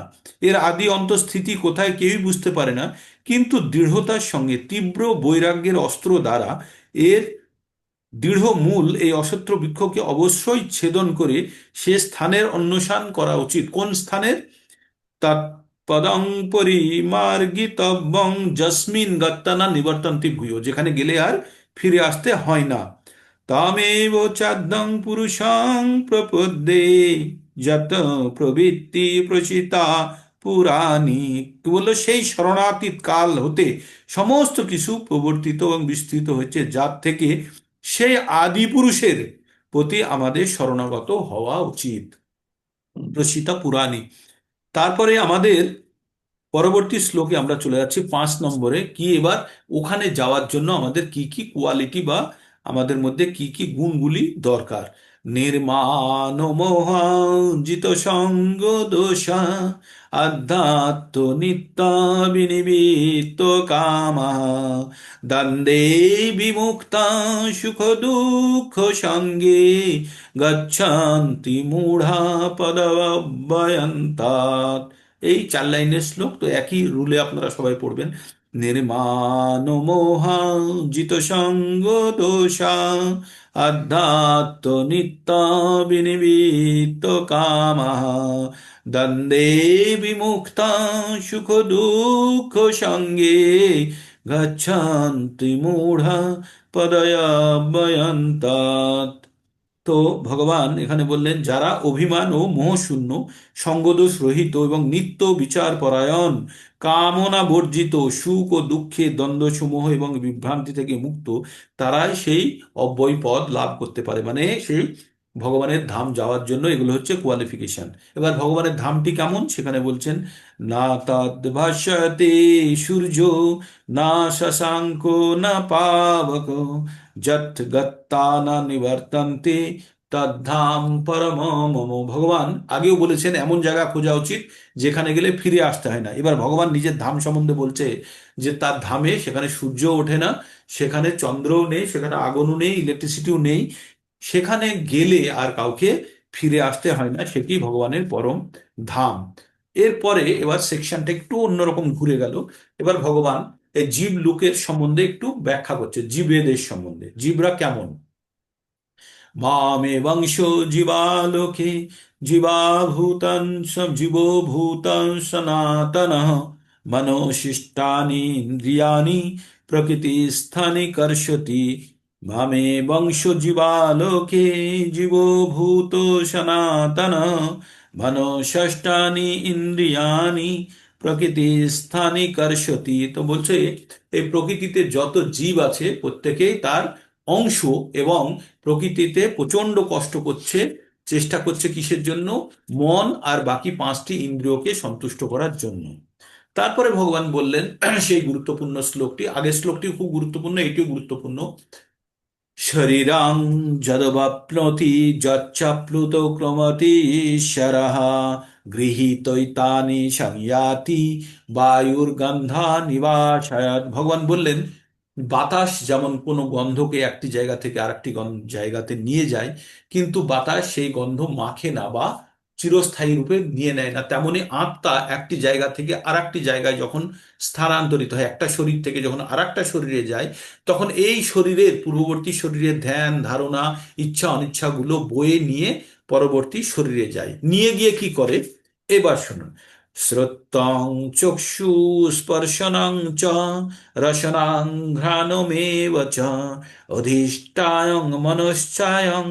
এর আদি অন্ত স্থিতি কোথায় কেউই বুঝতে পারে না। কিন্তু দৃঢ়তার সঙ্গে তীব্র বৈরাগ্যের অস্ত্র দ্বারা এর দৃঢ় মূল এই অশ্বত্থ বৃক্ষকে অবশ্যই ছেদন করে সে স্থানের অন্বেষণ করা উচিত। কোন স্থানের? তৎপদং পরিমার্গিতব্যং যস্মিন গত্তানা নিবর্তন্তি ভূয়, যেখানে গেলে আর ফিরে আসতে হয় না। তামেব চাদ্যং পুরুষং প্রপদ্যে যত প্রবৃত্তি প্রসিতা পুরাণী। কি বললো? সেই শরণাতীত কাল হতে সমস্ত কিছু প্রবর্তিত এবং বিস্তৃত হয়েছে, যার থেকে সেই আদি পুরুষের প্রতি আমাদের শরণাগত হওয়া উচিত। প্রসিতা পুরাণী। তারপরে আমাদের পরবর্তী শ্লোকে আমরা চলে যাচ্ছি 5 নম্বরে। কি এবার ওখানে যাওয়ার জন্য আমাদের কি কি কোয়ালিটি বা আমাদের মধ্যে কি কি গুণগুলি দরকার। নির্মাণ মোহাজিত সঙ্গ দোষা আধ্যাত্ম নিত্য বিনিবিত কামা দ্বন্দ্বে বিমুক্তা সুখ দুঃখ সঙ্গে গচ্ছন্তি মূঢ়া পদব্যয়ন্তাৎ। এই 4 লাইনের শ্লোক, তো একই রুলে আপনারা সবাই পড়বেন। নির্মাণ মোহাজিত সঙ্গ দোষা আধ্যাত্ম নিত্য বিনিবিত কামः দ্বন্দ্বে বিমুক্তা সুখ দুঃখ সঙ্গে গচ্ছন্তি মূঢ়া পদয়াব্যয়ন্তাৎ। তো ভগবান এখানে বললেন, যারা অভিমান ও মোহশূন্য, সঙ্গদোষ রহিত এবং নিত্য বিচার পরায়ণ, কামনা বর্জিত, সুখ ও দুঃখে দ্বন্দ্বসমূহ এবং বিভ্রান্তি থেকে মুক্ত, তারাই সেই অব্যয় পদ লাভ করতে পারে। মানে সেই ভগবানের ধাম যাওয়ার জন্য এগুলো হচ্ছে কোয়ালিফিকেশন। এবার ভগবানের ধামটি কেমন সেখানে বলছেন, না তদ্ ভাস্যতে সূর্য, না শশাঙ্ক, না পাবক, যৎ গত্তা না নিবর্তন্তে তদ্ধাম পরম মম। ভগবান আগেও বলেছেন এমন জায়গা খোঁজা উচিত যেখানে গেলে ফিরে আসতে হয় না। এবার ভগবান নিজের ধাম সম্বন্ধে বলছে যে তার ধামে সেখানে সূর্য ওঠে না, সেখানে চন্দ্রও নেই, সেখানে আগুনও নেই, ইলেকট্রিসিটিও নেই, সেখানে গেলে আর কাউকে ফিরে আসতে হয় না, সেটি ভগবানের পরম ধাম। এরপরে এবার সেকশনটা একটু অন্যরকম ঘুরে গেল। এবার ভগবান এই জীব লোকের সম্বন্ধে একটু ব্যাখ্যা করছে, জীবেদের সম্বন্ধে, জীবরা কেমন। মামেবংশ জীবালোকে জীবাভূতাং জীবভূতাং সনাতনঃ মনোশিষ্টানি ইন্দ্রিয়াণি প্রকৃতিস্থানি কর্ষতি। মামেবংশ জীবালোকে জীবভূত সনাতনঃ মনোষষ্টানি ইন্দ্রিয়াণি প্রকৃতিস্থানি কর্ষতি। তো বলছে এই প্রকৃতিতে যত জীব আছে প্রত্যেকেই তার অংশ, এবং প্রকৃতিতে প্রচন্ড কষ্ট করছে, চেষ্টা করছে কিসের জন্য, মন আর বাকি 5টি ইন্দ্রিয়কে সন্তুষ্ট করার জন্য। তারপরে ভগবান বললেন সেই গুরুত্বপূর্ণ শ্লোকটি, আগের শ্লোকটি খুব গুরুত্বপূর্ণ, এটিও গুরুত্বপূর্ণ। শরীরাং যদবাপ্নোতি যচ্চাপ্লুতো ক্রমতি ঈশ্বরः গৃহীতৈতানি সংয়াতি বায়ুর্গন্ধা নিবাসায়াৎ। ভগবান বললেন বাতাস যেমন কোনো গন্ধকে একটি জায়গা থেকে আরেকটি জায়গাতে নিয়ে যায়, কিন্তু বাতাস সেই গন্ধ মাখে না বা চিরস্থায়ী রূপে নিয়ে নেয় না, তেমনি আত্মা একটি জায়গা থেকে আরেকটি জায়গায় যখন স্থানান্তরিত হয়, একটা শরীর থেকে যখন আরেকটা শরীরে যায়, তখন এই শরীরের পূর্ববর্তী শরীরের ধ্যান ধারণা ইচ্ছা অনিচ্ছাগুলো বয়ে নিয়ে পরবর্তী শরীরে যায়। নিয়ে গিয়ে কি করে, এবার শুনুন। শ্রোত্তং চক্ষু স্পর্শনং চ রসনাং ঘ্রাণমেব চ অধিষ্ঠায়ং মনশ্চায়ং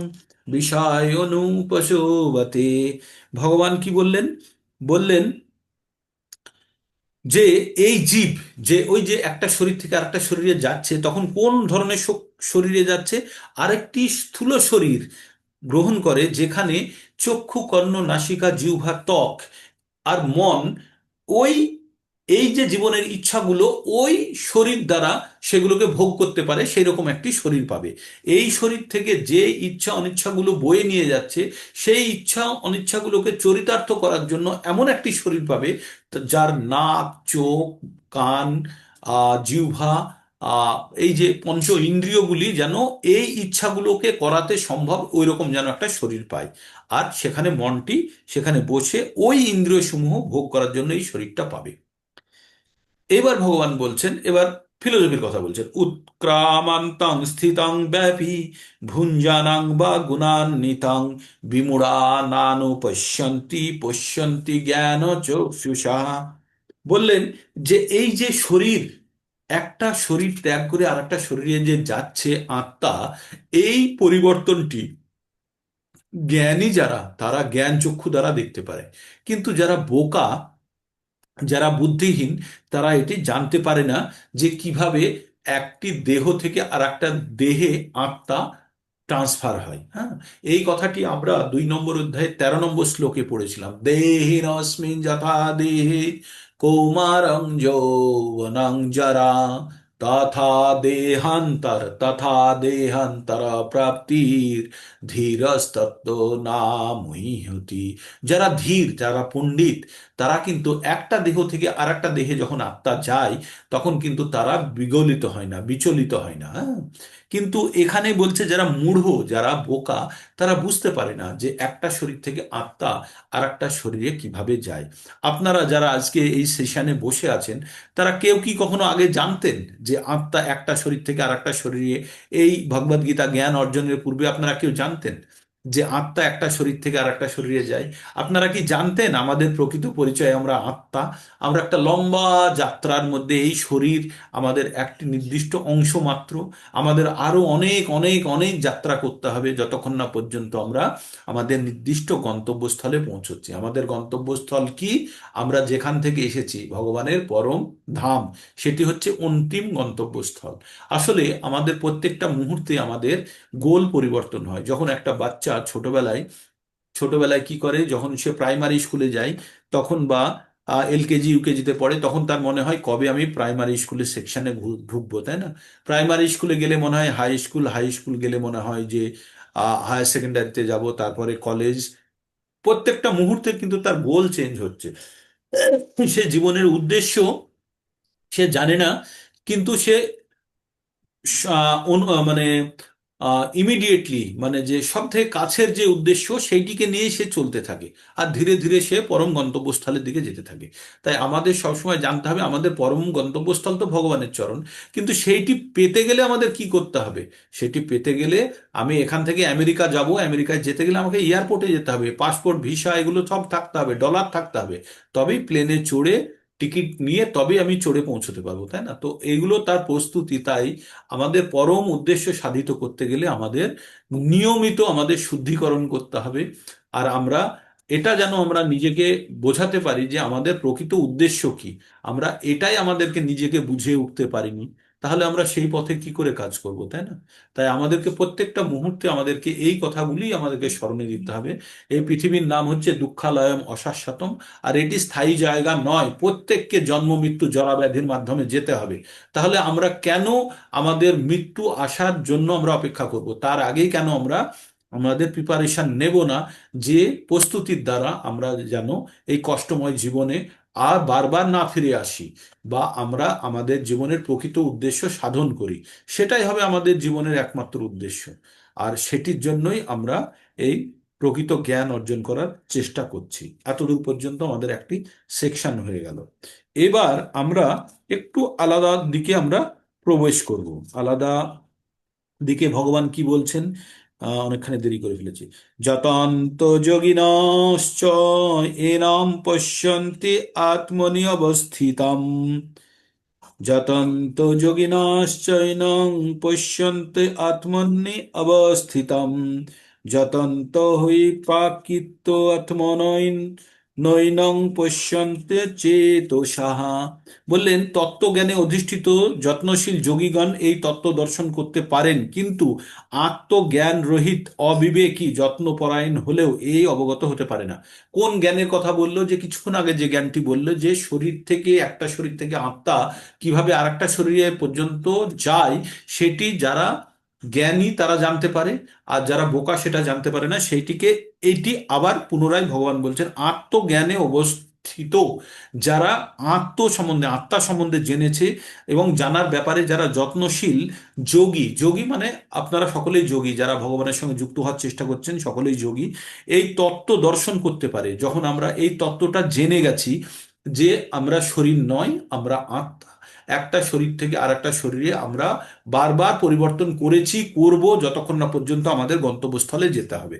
বিষয়ানুপশোভতে। ভগবান কি বললেন, বললেন যে এই জীব যে ওই যে একটা শরীর থেকে আরেকটা শরীরে যাচ্ছে, তখন কোন ধরনের শরীরে যাচ্ছে, আরেকটি স্থূল শরীর গ্রহণ করে, যেখানে চক্ষু কর্ণ নাসিকা জিহ্বা ত্বক আর মন ওই এই যে জীবনের ইচ্ছাগুলো ওই শরীর দ্বারা সেগুলোকে ভোগ করতে পারে, সেই রকম একটি শরীর পাবে। এই শরীর থেকে যে ইচ্ছা অনিচ্ছাগুলো বয়ে নিয়ে যাচ্ছে, সেই ইচ্ছা অনিচ্ছাগুলোকে চরিতার্থ করার জন্য এমন একটি শরীর পাবে যার নাক, চোখ, কান, জিহ্বা, আহ এই যে পঞ্চ ইন্দ্রিয়গুলি যেন এই ইচ্ছাগুলোকে করাতে সম্ভব, ওই রকম যেন একটা শরীর পায়। আর সেখানে মনটি সেখানে বসে ওই ইন্দ্রিয় সমূহ ভোগ করার জন্য এই শরীরটা পাবে। এবার ভগবান বলছেন, এবার ফিলোসফির কথা বলছেন, উৎক্রামান্তাং স্থিতাং ব্যাপী ভুঞ্জানাং বা গুণান্বিতাং বিমূঢ়ানানু পশ্যন্তি পশ্যন্তি জ্ঞান চক্ষুষা। বললেন যে এই যে শরীর, একটা শরীর ত্যাগ করে আর একটা শরীরে যে যাচ্ছে আত্মা, এই পরিবর্তনটি জ্ঞানী যারা তারা জ্ঞান চক্ষু দ্বারা দেখতে পারে, কিন্তু যারা বোকা, যারা বুদ্ধিহীন, তারা এটি জানতে পারে না যে কিভাবে একটি দেহ থেকে আর একটা দেহে আত্মা ট্রান্সফার হয়। হ্যাঁ, এই কথাটি আমরা 2 নম্বর অধ্যায়ে 13 নম্বর শ্লোকে পড়েছিলাম, দেহিনস্মিন যথা দেহে কৌমারং যৌবনং জরা তথা দেহান্তর প্রাপ্তির ধীরস্তত্ত্ব না মুহ্যতি। যারা ধীর, যারা পণ্ডিত, তারা কিন্তু একটা দেহ থেকে আর একটা দেহে যখন আত্মা যায়, তখন কিন্তু তারা বিগলিত হয় না, বিচলিত হয় না। হ্যাঁ, কিন্তু এখানে বলছে যারা মূঢ়, যারা বোকা, তারা বুঝতে পারে না যে একটা শরীর থেকে আত্মা আর একটা শরীরে কিভাবে যায়। আপনারা যারা আজকে এই সেশনে বসে আছেন, তারা কেউ কি কখনো আগে জানতেন যে আত্মা একটা শরীর থেকে আর একটা শরীরে, এই ভগবদ গীতা জ্ঞান অর্জনের পূর্বে আপনারা কেউ জানতেন যে আত্মা একটা শরীর থেকে আর একটা শরীরে যায়? আপনারা কি জানতেন আমাদের প্রকৃত পরিচয় আমরা আত্মা? আমরা একটা লম্বা যাত্রার মধ্যে, এই শরীর আমাদের একটি নির্দিষ্ট অংশ মাত্র। আমাদের আরো অনেক অনেক অনেক যাত্রা করতে হবে যতক্ষণ না পর্যন্ত আমরা আমাদের নির্দিষ্ট গন্তব্যস্থলে পৌঁছচ্ছি। আমাদের গন্তব্যস্থল কি? আমরা যেখান থেকে এসেছি, ভগবানের পরম ধাম, সেটি হচ্ছে অন্তিম গন্তব্যস্থল। আসলে আমাদের প্রত্যেকটা মুহূর্তে আমাদের গোল পরিবর্তন হয়। যখন একটা বাচ্চা ছোটবেলায় ছোটবেলায় কি করে, যখন সে প্রাইমারি স্কুলে যায় তখন, বা এলকেজি ইউকেজিতে পড়ে, তখন তার মনে হয় কবে আমি প্রাইমারি স্কুলের সেকশনে ঢুকবো, তাই না? প্রাইমারি স্কুলে গেলে মনে হয় হাই স্কুল, হাই স্কুল গেলে মনে হয় যে হায়ার সেকেন্ডারিতে যাব, তারপরে কলেজ। প্রত্যেকটা মুহূর্তে কিন্তু তার গোল চেঞ্জ হচ্ছে। সে জীবনের উদ্দেশ্য সে জানে না, কিন্তু সে মানে ইমিডিয়েটলি, মানে যে সব থেকে কাছের যে উদ্দেশ্য সেইটিকে নিয়ে সে চলতে থাকে, আর ধীরে ধীরে সে পরম গন্তব্যস্থলের দিকে যেতে থাকে। তাই আমাদের সবসময় জানতে হবে আমাদের পরম গন্তব্যস্থল তো ভগবানের চরণ, কিন্তু সেইটি পেতে গেলে আমাদের কি করতে হবে? সেটি পেতে গেলে আমি এখান থেকে আমেরিকা যাব, আমেরিকায় যেতে গেলে আমাকে এয়ারপোর্টে যেতে হবে, পাসপোর্ট ভিসা এগুলো সব থাকতে হবে, ডলার থাকতে হবে, তবেই প্লেনে চড়ে টিকিট নিয়ে তবে আমি চড়ে পৌঁছতে পারবো, তাই না? তো এগুলো তার প্রস্তুতি। তাই আমাদের পরম উদ্দেশ্য সাধিত করতে গেলে আমাদের নিয়মিত আমাদের শুদ্ধিকরণ করতে হবে। আর আমরা এটা যেন আমরা নিজেকে বোঝাতে পারি যে আমাদের প্রকৃত উদ্দেশ্য কি। আমরা এটাই আমাদেরকে নিজেকে বুঝিয়ে উঠতে পারিনি, তাহলে আমরা সেই পথে কি করে কাজ করব, তাই না? তাই আমাদেরকে প্রত্যেকটা মুহূর্তে আমাদেরকে এই কথাগুলি আমাদেরকে স্মরণে দিতে হবে। এই পৃথিবীর নাম হচ্ছে দুঃখালয়ম অশাশ্বতম, আর এটি স্থায়ী জায়গা নয়। প্রত্যেককে জন্ম মৃত্যু জরা ব্যাধির মাধ্যমে যেতে হবে। তাহলে আমরা কেন আমাদের মৃত্যু আসার জন্য আমরা অপেক্ষা করব? তার আগেই কেন আমরা আমাদের প্রিপারেশন নেব না, যে প্রস্তুতির দ্বারা আমরা যেন এই কষ্টময় জীবনে আর বারবার না ফিরে আসি, বা আমরা আমাদের জীবনের প্রকৃত উদ্দেশ্য সাধন করি। সেটাই হবে আমাদের জীবনের একমাত্র উদ্দেশ্য। আর সেটির জন্যই আমরা এই প্রকৃত জ্ঞান অর্জন করার চেষ্টা করছি। এতদূর পর্যন্ত আমাদের একটি সেকশন হয়ে গেল। এবার আমরা একটু আলাদা দিকে আমরা প্রবেশ করব। আলাদা দিকে ভগবান কি বলছেন? অনেকখানি দেরি করে ফেলেছি। যতন্ত যোগিনশ্চ এনাম পশ্যন্তি আত্মনি অবস্থিতম, যতন্ত যোগিনশ্চৈনং পশ্যন্তে আত্মনি অবস্থিতম, যতন্ত হি প্রাকৃত আত্মনৈন নৈনং পশ্যন্তে চেতসাহা। বললেন তত্ত্বজ্ঞানে অধিষ্ঠিত যত্নশীল যোগীগণ এই তত্ত্ব দর্শন করতে পারেন, কিন্তু আত্মজ্ঞান রহিত অবিবেকী যত্নপরায়ণ হলেও এই অবগত হতে পারে না। কোন জ্ঞানের কথা বললো? যে কিছুক্ষণ আগে যে জ্ঞানটি বললো, যে শরীর থেকে, একটা শরীর থেকে আত্মা কিভাবে আরেকটা শরীরে পর্যন্ত যায়, সেটি যারা জ্ঞানী তারা জানতে পারে, আর যারা বোকা সেটা জানতে পারে না। সেইটিকে, এইটি আবার পুনরায় ভগবান বলছেন আত্মজ্ঞানে অবস্থিত, যারা আত্ম সম্বন্ধে, আত্মা সম্বন্ধে জেনেছে এবং জানার ব্যাপারে যারা যত্নশীল যোগী। যোগী মানে আপনারা সকলেই যোগী, যারা ভগবানের সঙ্গে যুক্ত হওয়ার চেষ্টা করছেন সকলেই যোগী। এই তত্ত্ব দর্শন করতে পারে যখন আমরা এই তত্ত্বটা জেনে গেছি যে আমরা শরীর নয়, আমরা আত্মা। একটা শরীর থেকে আর একটা শরীরে আমরা বারবার পরিবর্তন করেছি, করব, যতক্ষণ না পর্যন্ত আমাদের গন্তব্যস্থলে যেতে হবে।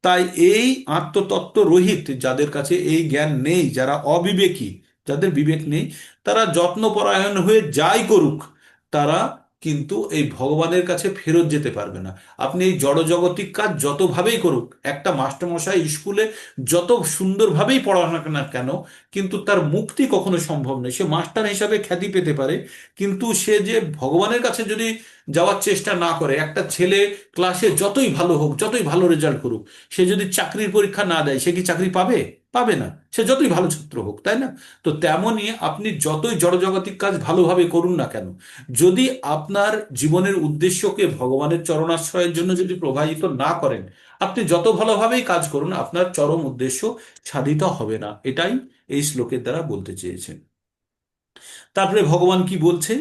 তাই এই আত্মতত্ত্ব রহিত যাদের কাছে এই জ্ঞান নেই, যারা অবিবেকী, যাদের বিবেক নেই, তারা যত্নপরায়ণ হয়ে যাই করুক, তারা কিন্তু এই ভগবানের কাছে ফেরত যেতে পারবে না। আপনি এই জড়জগতিক কাজ যতভাবেই করুক, একটা মাস্টারমশাই স্কুলে যত সুন্দরভাবেই পড়াশোনা না কেন, কিন্তু তার মুক্তি কখনো সম্ভব নয়। সে মাস্টার হিসাবে খ্যাতি পেতে পারে, কিন্তু সে যে ভগবানের কাছে যদি যাওয়ার চেষ্টা না করে, একটা ছেলে ক্লাসে যতই ভালো হোক, যতই ভালো রেজাল্ট করুক, সে যদি চাকরির পরীক্ষা না দেয়, সে কি চাকরি পাবে? পাবে না, সে যতই ভালো ছাত্র হোক, তাই না? তো তেমনই আপনি যতই জড়জাগতিক কাজ ভালোভাবে করুন না কেন, যদি আপনার জীবনের উদ্দেশ্যকে ভগবানের চরণাশ্রয়ের জন্য যদি প্রবাহিত না করেন, আপনি যত ভালোভাবেই কাজ করুন আপনার চরম উদ্দেশ্য সাধিত হবে না। এটাই এই শ্লোকের দ্বারা বলতে চেয়েছেন। তারপরে ভগবান কি বলছে,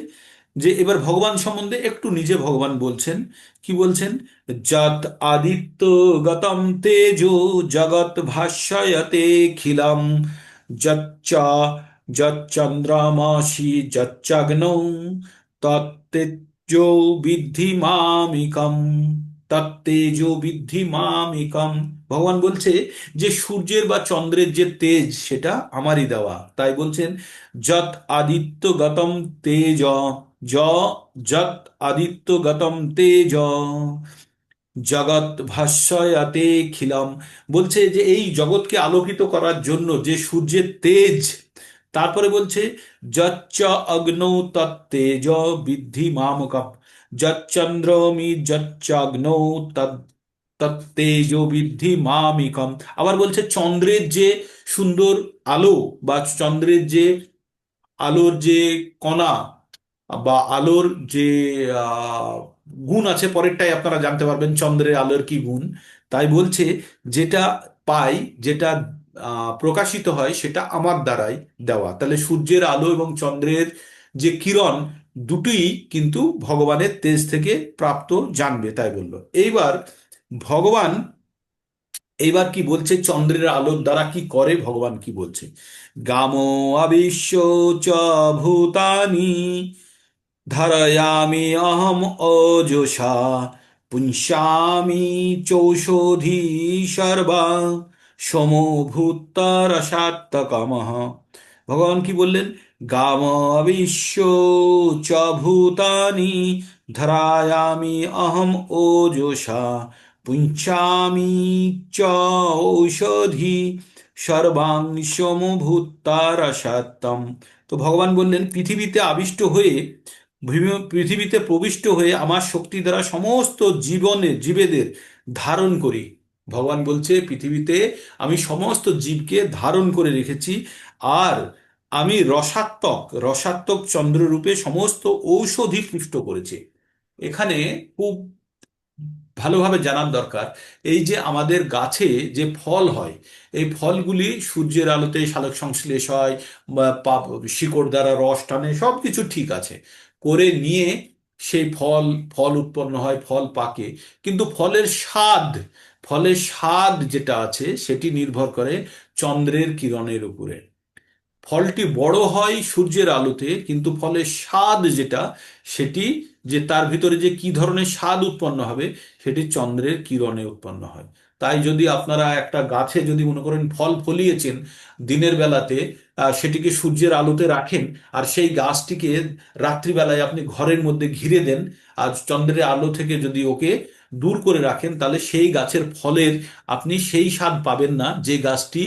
যে এবার ভগবান সম্বন্ধে একটু নিজে ভগবান বলছেন, কি বলছেন, যত আদিত্য গতম তেজো জগৎ ভাস্বয়তে খিলম যচ্চা যচ্চন্দ্রমাসি যচ্চগ্নৌ তত্তেজো বিদ্ধি মামিকম, তত্তেজো বিদ্ধি মামিকম। ভগবান বলছে যে সূর্যের বা চন্দ্রের যে তেজ সেটা আমারই দেওয়া, তাই বলছেন যত আদিত্য গতম তেজ, য যত আদিত্য গতম তেজ জগৎ ভাস্বয়াতে খিলম। বলছে যে এই জগৎকে আলোকিত করার জন্য যে সূর্যের তেজ, তারপরে বলছে যচ্চ অগ্নৌ তত্তেজ বিদ্ধি মামকম, যচ্চন্দ্রমি যচ্চাগ্নৌ তত্তেজ বিদ্ধি মামিকম। আবার বলছে চন্দ্রের যে সুন্দর আলো, বা চন্দ্রের যে আলোর যে কণা, বা আলোর যে আহ, গুণ আছে, পরেরটাই আপনারা জানতে পারবেন চন্দ্রের আলোর কি গুণ। তাই বলছে যেটা পাই, যেটা প্রকাশিত হয় সেটা আমার দ্বারাই দেওয়া। তাহলে সূর্যের আলো এবং চন্দ্রের যে কিরণ, দুটোই কিন্তু ভগবানের তেজ থেকে প্রাপ্ত, জানবে, তাই বললো। ভগবান এইবার কি বলছে, চন্দ্রের আলোর দ্বারা কি করে ভগবান কি বলছে, গামো আবিশ্য চ ভূতানি ধারয়ামি অহম ওজসা পুঞ্সামি চৌষধি সর্বা সমভূতারসাত্তকমঃ। ভগবান কি বললেন, গাম আবিশ্য চ ভূতানি ধরায়ামি অহম ওজসা পুঞ্চামি চ ঔষধি সর্বাং সমভূতারসাত্তম। তো ভগবান বললেন পৃথিবীতে আবিষ্ট হয়ে, পৃথিবীতে প্রবিষ্ট হয়ে আমার শক্তি দ্বারা সমস্ত জীবেদের ধারণ করি। ভগবান বলছে পৃথিবীতে আমি সমস্ত জীবকে ধারণ করে রেখেছি, আর আমি রসাত্মক রসাত্মক চন্দ্ররূপে সমস্ত ঔষধি পুষ্ট করেছি। এখানে খুব ভালোভাবে জানার দরকার, এই যে আমাদের গাছে যে ফল হয়, এই ফলগুলি সূর্যের আলোতে সালোক সংশ্লেষ হয়, বা শিকড় দ্বারা রস টানে, সব কিছু ঠিক আছে করে নিয়ে সেই ফল ফল উৎপন্ন হয়, ফল পাকে। কিন্তু ফলের স্বাদ যেটা আছে সেটি নির্ভর করে চন্দ্রের কিরণের উপরে। ফলটি বড় হয় সূর্যের আলোতে, কিন্তু ফলের স্বাদ যেটা, সেটি যে তার ভিতরে যে কি ধরনের স্বাদ উৎপন্ন হবে সেটি চন্দ্রের কিরণে উৎপন্ন হয়। তাই যদি আপনারা একটা গাছে যদি মনে করেন ফল ফলিয়েছেন দিনের বেলাতে, সেটিকে সূর্যের আলোতে রাখেন, আর সেই গাছটিকে রাত্রিবেলায় আপনি ঘরের মধ্যে ঘিরে দেন, আর চন্দ্রের আলো থেকে যদি ওকে দূর করে রাখেন, তাহলে সেই গাছের ফলের আপনি সেই স্বাদ পাবেন না যে গাছটি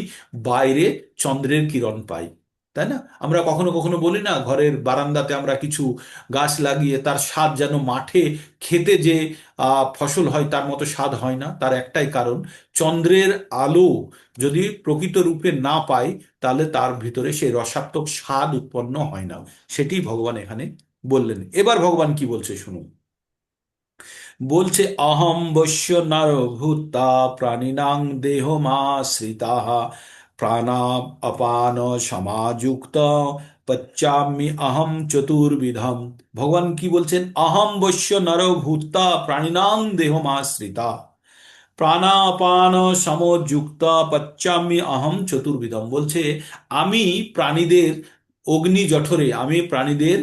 বাইরে চন্দ্রের কিরণ পায়, তাই না? আমরা কখনো কখনো বলি না, ঘরের বারান্দাতে আমরা কিছু গাছ লাগিয়ে তার স্বাদ যেন মাঠে খেতে যে ফসল হয় তার মতো স্বাদ হয় না। তার একটাই কারণ, চন্দ্রের আলো যদি প্রকৃত রূপে না পাই, তাহলে তার ভিতরে সেই রসাত্মক স্বাদ উৎপন্ন হয় না। সেটি ভগবান এখানে বললেন। এবার ভগবান কি বলছে শুনুন, বলছে অহম বশ্য নরভূতা প্রাণিনাং দেহমাশ্রিতাঃ প্রাণাপ অপান সমাযুক্ত পচ্চামি অহম চতুর্বিধম। ভগবান কি বলছেন, অহম বশ্য নরভূতা প্রাণিনাং দেহমাশ্রিতা প্রাণাপান সমযুক্ত পচ্চামি অহম চতুর্বিধম। বলছে আমি প্রাণীদের অগ্নি জঠরে, আমি প্রাণীদের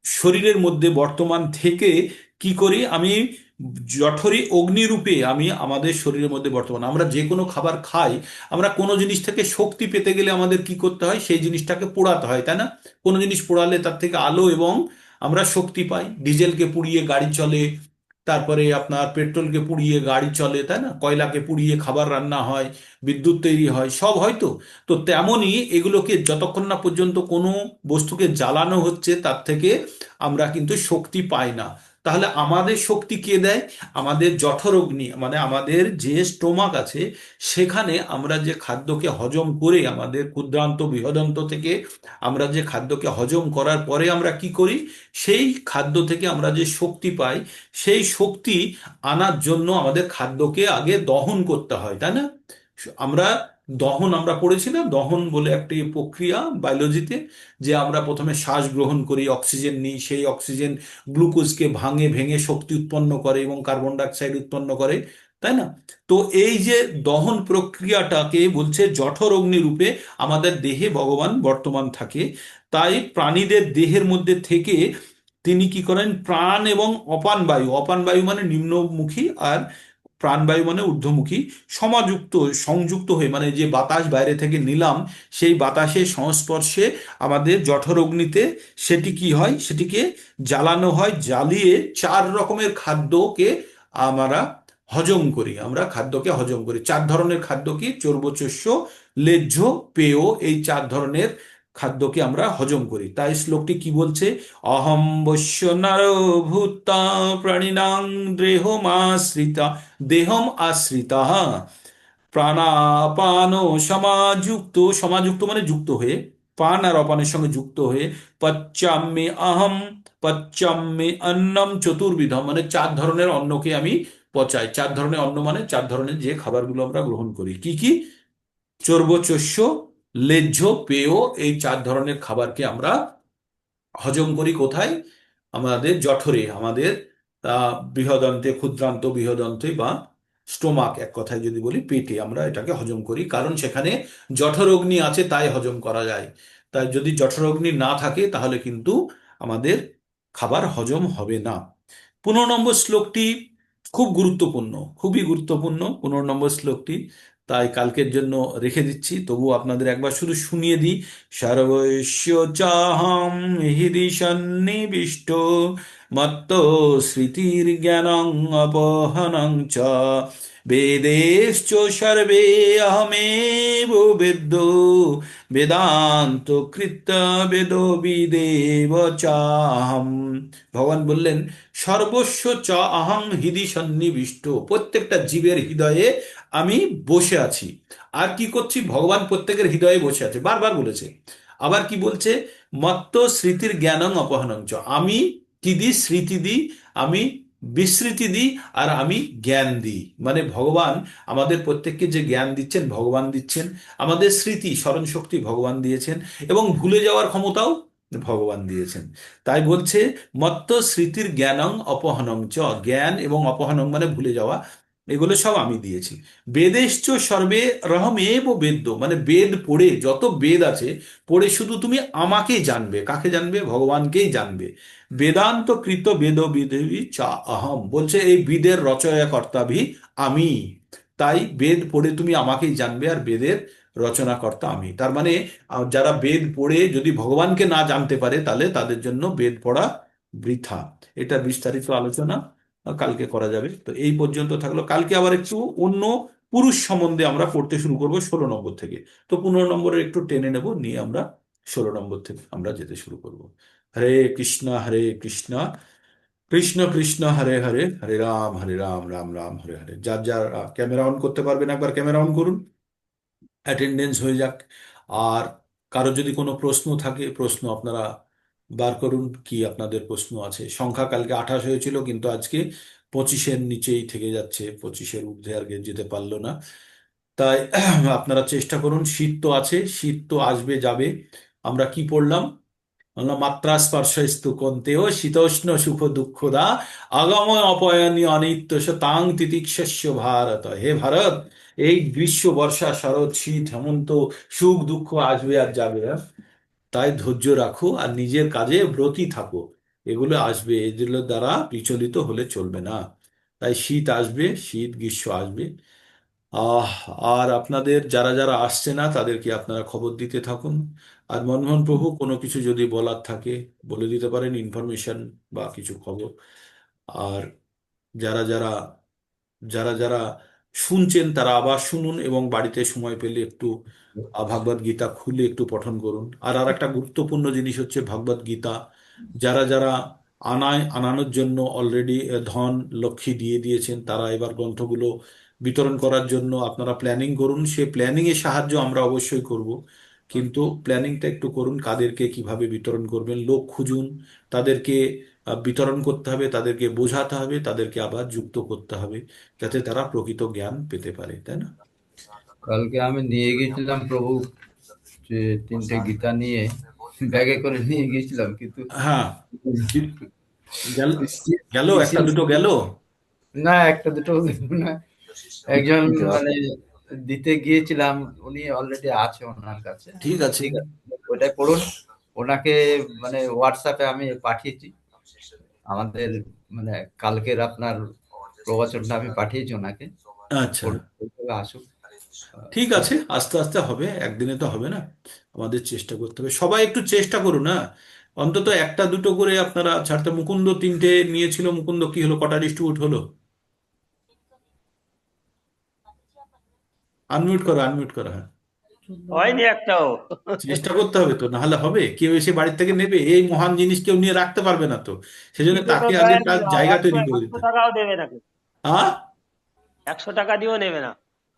শরীরের মধ্যে বর্তমান থেকে কি করি, আমি জঠরে অগ্নিরূপে আমি আমাদের শরীরের মধ্যে বর্তমান। আমরা যে কোনো খাবার খাই, আমরা কোনো জিনিস থেকে শক্তি পেতে গেলে আমাদের কি করতে হয়, সেই জিনিসটাকে পোড়াতে হয়, তাই না? কোনো জিনিস পোড়ালে তার থেকে আলো এবং আমরা শক্তি পাই। ডিজেলকে পুড়িয়ে গাড়ি চলে, তারপরে আপনার পেট্রোলকে পুড়িয়ে গাড়ি চলে, তাই না? কয়লাকে পুড়িয়ে খাবার রান্না হয়, বিদ্যুৎ তৈরি হয়, সব হয়তো। তো তেমনই এগুলোকে যতক্ষণ না পর্যন্ত কোনো বস্তুকে জ্বালানো হচ্ছে তার থেকে আমরা কিন্তু শক্তি পাই না। তাহলে আমাদের শক্তি কে দেয়? আমাদের জঠরগ্নি, মানে আমাদের যে স্টোমাক আছে, সেখানে আমরা যে খাদ্যকে হজম করে, আমাদের ক্ষুদ্রান্ত বৃহদন্ত থেকে আমরা যে খাদ্যকে হজম করার পরে আমরা কি করি, সেই খাদ্য থেকে আমরা যে শক্তি পাই, সেই শক্তি আনার জন্য আমাদের খাদ্যকে আগে দহন করতে হয়, তাই না? আমরা আমরা পড়েছি না, দহন বলে একটি প্রক্রিয়া বায়োলজিতে, যে আমরা প্রথমে শ্বাস গ্রহণ করি, অক্সিজেন নিই, সেই অক্সিজেন গ্লুকোজকে ভেঙে শক্তি উৎপন্ন করে এবং কার্বন ডাই অক্সাইড উৎপন্ন করে, তাই না? তো এই যে দহন প্রক্রিয়াটাকে বলছে জঠর অগ্নি রূপে আমাদের দেহে ভগবান বর্তমান থাকে। তাই প্রাণীদের দেহের মধ্যে থেকে তিনি কি করেন, প্রাণ এবং অপান বায়ু, অপান বায়ু মানে নিম্নমুখী, আর প্রাণবায়ু মানে ঊর্ধ্বমুখী, সমাযুক্ত সংযুক্ত হয়ে, মানে যে বাতাস বাইরে থেকে নিলাম, সেই বাতাসের সংস্পর্শে আমাদের জঠর অগ্নিতে সেটি কি হয়, সেটিকে জ্বালানো হয়, জ্বালিয়ে চার রকমের খাদ্যকে আমরা হজম করি। আমরা খাদ্যকে হজম করি, চার ধরনের খাদ্য কি, চর্বচস্য, লেহ্য, পেয়, এই চার ধরনের খাদ্যকে আমরা হজম করি। তাই শ্লোকটি কি বলছে, অহম বশ্য নর ভূতা প্রাণিনাং দেহমাশ্রিতা, দেহম আশ্রিতা প্রাণাপান সমাযুক্ত, সমাযুক্ত মানে যুক্ত হয়ে, পান আর অপানের সঙ্গে যুক্ত হয়ে, পচ্যাম্যে অহম, পচ্যাম্যে অন্নম চতুর্বিধম, মানে চার ধরনের অন্নকে আমি পচাই। চার ধরনের অন্ন মানে চার ধরনের যে খাবারগুলো আমরা গ্রহণ করি, কি কি, চর্বচস্য, লেহ্য, পেয়, এই চার ধরনের খাবারকে আমরা হজম করি কোথায়, আমাদের জঠরে, আমাদের বৃহদন্তে, ক্ষুদ্রান্ত বৃহদন্তে বা স্টোমাক, এক কথায় যদি বলি পেটে আমরা এটাকে হজম করি, কারণ সেখানে জঠরগ্নি আছে, তাই হজম করা যায়। তাই যদি জঠরগ্নি না থাকে তাহলে কিন্তু আমাদের খাবার হজম হবে না। 15 নম্বর শ্লোকটি খুব গুরুত্বপূর্ণ, খুবই গুরুত্বপূর্ণ 15 নম্বর শ্লোকটি। তাই কালকের জন্য রেখে দিচ্ছি, তবু আপনাদের একবার শুধু শুনিয়ে দিই। সর্বস্য চাহম হৃদি সন্নিবিষ্ট, মত্ত স্মৃতির্জ্ঞানং অপহনং চ, বেদেশ্চ সর্বে অহমেব বেদ্য, বেদান্ত কৃত্য বেদ বিদেব চাহম। ভগবান বললেন, সর্বস্ব চ অহং হৃদি সন্নিবিষ্ট, প্রত্যেকটা জীবের হৃদয়ে আমি বসে আছি। আর কি করছি, ভগবান প্রত্যেকের হৃদয়ে বসে আছে, বারবার বলেছে। আবার কি বলছে, মত্ত স্মৃতির জ্ঞানং অপহরণ চ, আমি কি দিই, স্মৃতি দিই, আমি বিস্মৃতি দিই, আর আমি জ্ঞান দিই। মানে ভগবান আমাদের প্রত্যেককে যে জ্ঞান দিচ্ছেন, ভগবান দিচ্ছেন। আমাদের স্মৃতি স্মরণ শক্তি ভগবান দিয়েছেন, এবং ভুলে যাওয়ার ক্ষমতাও ভগবান দিয়েছেন। তাই বলছে, মত্ত স্মৃতির জ্ঞানং অপহনং চ, জ্ঞান এবং অপহনং মানে ভুলে যাওয়া, এগুলো সব আমি দিয়েছি। বেদেশ্চ সর্বে রহমেব বেদ্য, মানে বেদ পড়ে, যত বেদ আছে পড়ে শুধু তুমি আমাকেই জানবে, কাকে জানবে, ভগবানকেই জানবে। বেদান্ত কৃত বেদ বিদেবী চা অহম, বলছে এই বেদের রচয়কর্তা ভি আমি। তাই বেদ পড়ে তুমি আমাকেই জানবে, আর বেদের রচনাকর্তা আমি। তার মানে যারা বেদ পড়ে যদি ভগবানকে না জানতে পারে, তাহলে তাদের জন্য বেদ পড়া বৃথা। এটা বিস্তারিত আলোচনা কালকে করা যাবে। তো এই পর্যন্ত থাকলো, কালকে আবার একটু অন্য পুরুষ সম্বন্ধে আমরা পড়তে শুরু করব 16 নম্বর থেকে। তো 15 নম্বরের একটু টেনে নেব, নিয়ে আমরা 16 নম্বর থেকে আমরা যেতে শুরু করব। হরে কৃষ্ণ হরে কৃষ্ণ, কৃষ্ণ কৃষ্ণ হরে হরে, হরে রাম, রাম রাম হরে হরে। যার যার ক্যামেরা অন করতে পারবেন একবার ক্যামেরা অন করুন, অ্যাটেন্ডেন্স হয়ে যাক। আর কারো যদি কোনো প্রশ্ন থাকে, প্রশ্ন আপনারা বার করুন, কি আপনাদের প্রশ্ন আছে। সংখ্যা কালকে 28 হয়েছিল, কিন্তু আজকে 25-এর নিচেই থেকে যাচ্ছে, 25-এর ঊর্ধ্বে আর যেতে পারলো না। তাই আপনারা চেষ্টা করুন, শীত তো আছে, শীত তো আসবে যাবে। আমরা কি পড়লাম, আমরা মাত্রা স্পর্শস্তু কন্তেও শীতোষ্ণ সুখ দুঃখদা, আগম অপয়নীয় অনিত্য তাং তিতিক্ষস্য ভারত। হে ভারত, এই গ্রীষ্ম বর্ষা শরৎ শীত হেমন্ত, সুখ দুঃখ আসবে আর যাবে, হ্যাঁ? তাই ধৈর্য রাখো আর নিজের কাজে ব্রতী থাকো। এগুলো আসবে, এগুলোর দ্বারা বিচলিত হলে চলবে না। তাই শীত আসবে, শীত গ্রীষ্ম আসবে। আহ আর আপনাদের যারা যারা আসছে না, তাদেরকে আপনারা খবর দিতে থাকুন। আর মনমোহন প্রভু কোনো কিছু যদি বলার থাকে বলে দিতে পারেন, ইনফরমেশন বা কিছু খবর। আর যারা যারা যারা যারা শুনছেন তারা আবার শুনুন, এবং বাড়িতে সময় পেলে একটু ভাগবত গীতা খুলে একটু পঠন করুন। আর একটা গুরুত্বপূর্ণ জিনিস হচ্ছে ভাগবত গীতা, যারা যারা আনানোর জন্য অলরেডি ধন লক্ষ্মী দিয়ে দিয়েছেন। তারা এবার গ্রন্থগুলো বিতরণ করার জন্য আপনারা প্ল্যানিং করুন। সে প্ল্যানিং এর সাহায্য আমরা অবশ্যই করব, কিন্তু প্ল্যানিংটা একটু করুন, কাদেরকে কিভাবে বিতরণ করবেন, লোক খুঁজুন। তাদেরকে বিতরণ করতে হবে, তাদেরকে বোঝাতে হবে, তাদেরকে আবার যুক্ত করতে হবে, যাতে তারা প্রকৃত জ্ঞান পেতে পারে, তাই না? কালকে আমি নিয়ে গেছিলাম প্রভু, যে 3টে গীতা নিয়ে ব্যাগে করে নিয়ে গেছিলাম, কিন্তু হ্যাঁ, গেল, গেল একটা বিশেষ দুটো গেল। না, একটা দুটো না। একজন মানে দিতে গিয়েছিলাম, উনি অলরেডি আছে ওনার কাছে। ঠিক আছে। ঠিক আছে, ওইটাই পড়ুন। ওনাকে মানে হোয়াটসঅ্যাপে আমি পাঠিয়েছি আমাদের, মানে কালকের আপনার প্রবচনটা আমি পাঠিয়েছি ওনাকে। আচ্ছা, পড়ুন, ওইভাবে আসুক। ঠিক আছে, আস্তে আস্তে হবে, একদিনে তো হবে না। আমাদের চেষ্টা করতে হবে, সবাই একটু চেষ্টা করুন না। অন্তত একটা দুটো করে আপনারা ছাড়তে। মুকুন্দ 3টে নিয়েছিল, মুকুন্দ কি হলো, কটা ডিস্ট্রিবিউট হলো? আনমিউট করো, আনমিউট করো, হ্যাঁ। হয়নি একটাও। চেষ্টা করতে হবে তো, নাহলে হবে? কেউ এসে বাড়ির থেকে নেবে? এই মহান জিনিস কেউ নিয়ে রাখতে পারবে না তো। সেজন্য দিতে তো তাকে আগে দেয়নি, তার জায়গা একশো তৈরি করে একশো দিতে হবে। টাকাও দেবে না কেউ। হ্যাঁ, 100 টাকা দিয়েও নেবে না।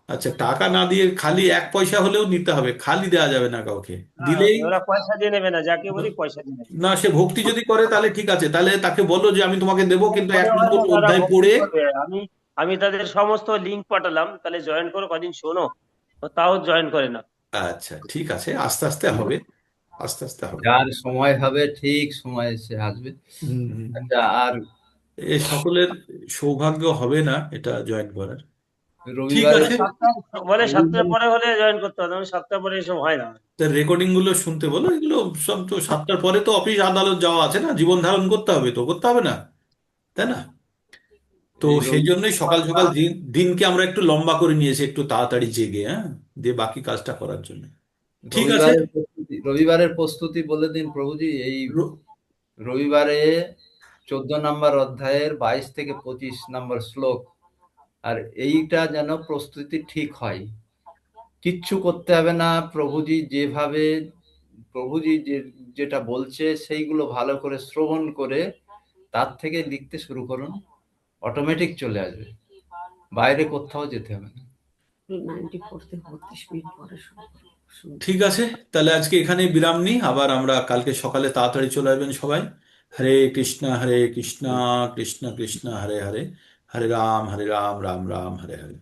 আচ্ছা, টাকা না দিয়ে খালি 1 পয়সা হলেও নিতে হবে, খালি দেওয়া যাবে না কাউকে। হ্যাঁ, দিলেই, ওরা পয়সা দিয়ে নেবে না, যাকে বলি পয়সা দিয়ে নেবে। না সে ভক্তি যদি করে তাহলে ঠিক আছে, তাহলে তাকে বলো যে আমি তোমাকে দেবো, কিন্তু মনে এক হয় নম্বর না তারা অধ্যায় ভক্তি পড়ে। করবে। আমি আমি তাদের সমস্ত লিঙ্ক পাঠালাম, তাহলে জয়েন করো, কদিন শোনো। তো তাও জয়েন করে না। আচ্ছা, ঠিক আছে, আস্তে আস্তে হবে, আস্তে আস্তে হবে। যার সময় হবে ঠিক সময় সে আসবে। হুম, হুম, হুম। আচ্ছা, আর এ সকলের সৌভাগ্য হবে না এটা জয়েন করার। ঠিক রবিবারে আছে, সাতটা বলে, 7টার রবিবারে পরে হলে জয়েন করতে হবে, 7টার পরে এসব হয় না। তার রেকর্ডিং গুলো শুনতে বলো। এগুলো সব তো 7টার পরে তো অফিস আদালত যাওয়া আছে না, জীবন ধারণ করতে হবে, তো করতে হবে না, তাই না? তো এই সেই জন্যই সকাল রবিবার সকাল দিনকে আমরা একটু লম্বা করে নিয়েছি, একটু তাড়াতাড়ি জেগে, হ্যাঁ, দিয়ে বাকি কাজটা করার জন্য। ঠিক আছে। রবিবারের প্রস্তুতি বলে দিন প্রভুজি। এই র- রবিবারে 14 নম্বর অধ্যায়ের 22 থেকে 25 নম্বর শ্লোক, আর এইটা যেন প্রস্তুতি ঠিক হয়। কিচ্ছু করতে হবে না, প্রভুজি যেভাবে প্রভুজি যেটা বলছে সেইগুলো ভালো করে শ্রবণ করে তার থেকে লিখতে শুরু করুন, অটোমেটিক চলে আসবে, বাইরে কোথাও যেতে হবে না। 94 থেকে 32 মিনিট পরে শুরু করবো, শুনতে। ঠিক আছে, তাহলে আজকে এখানে বিরাম নিই, আবার আমরা কালকে সকালে তাড়াতাড়ি চলে আসবেন সবাই। হরে কৃষ্ণ কৃষ্ণ কৃষ্ণ হরে হরে, হরে রাম রাম রাম হরে হরে।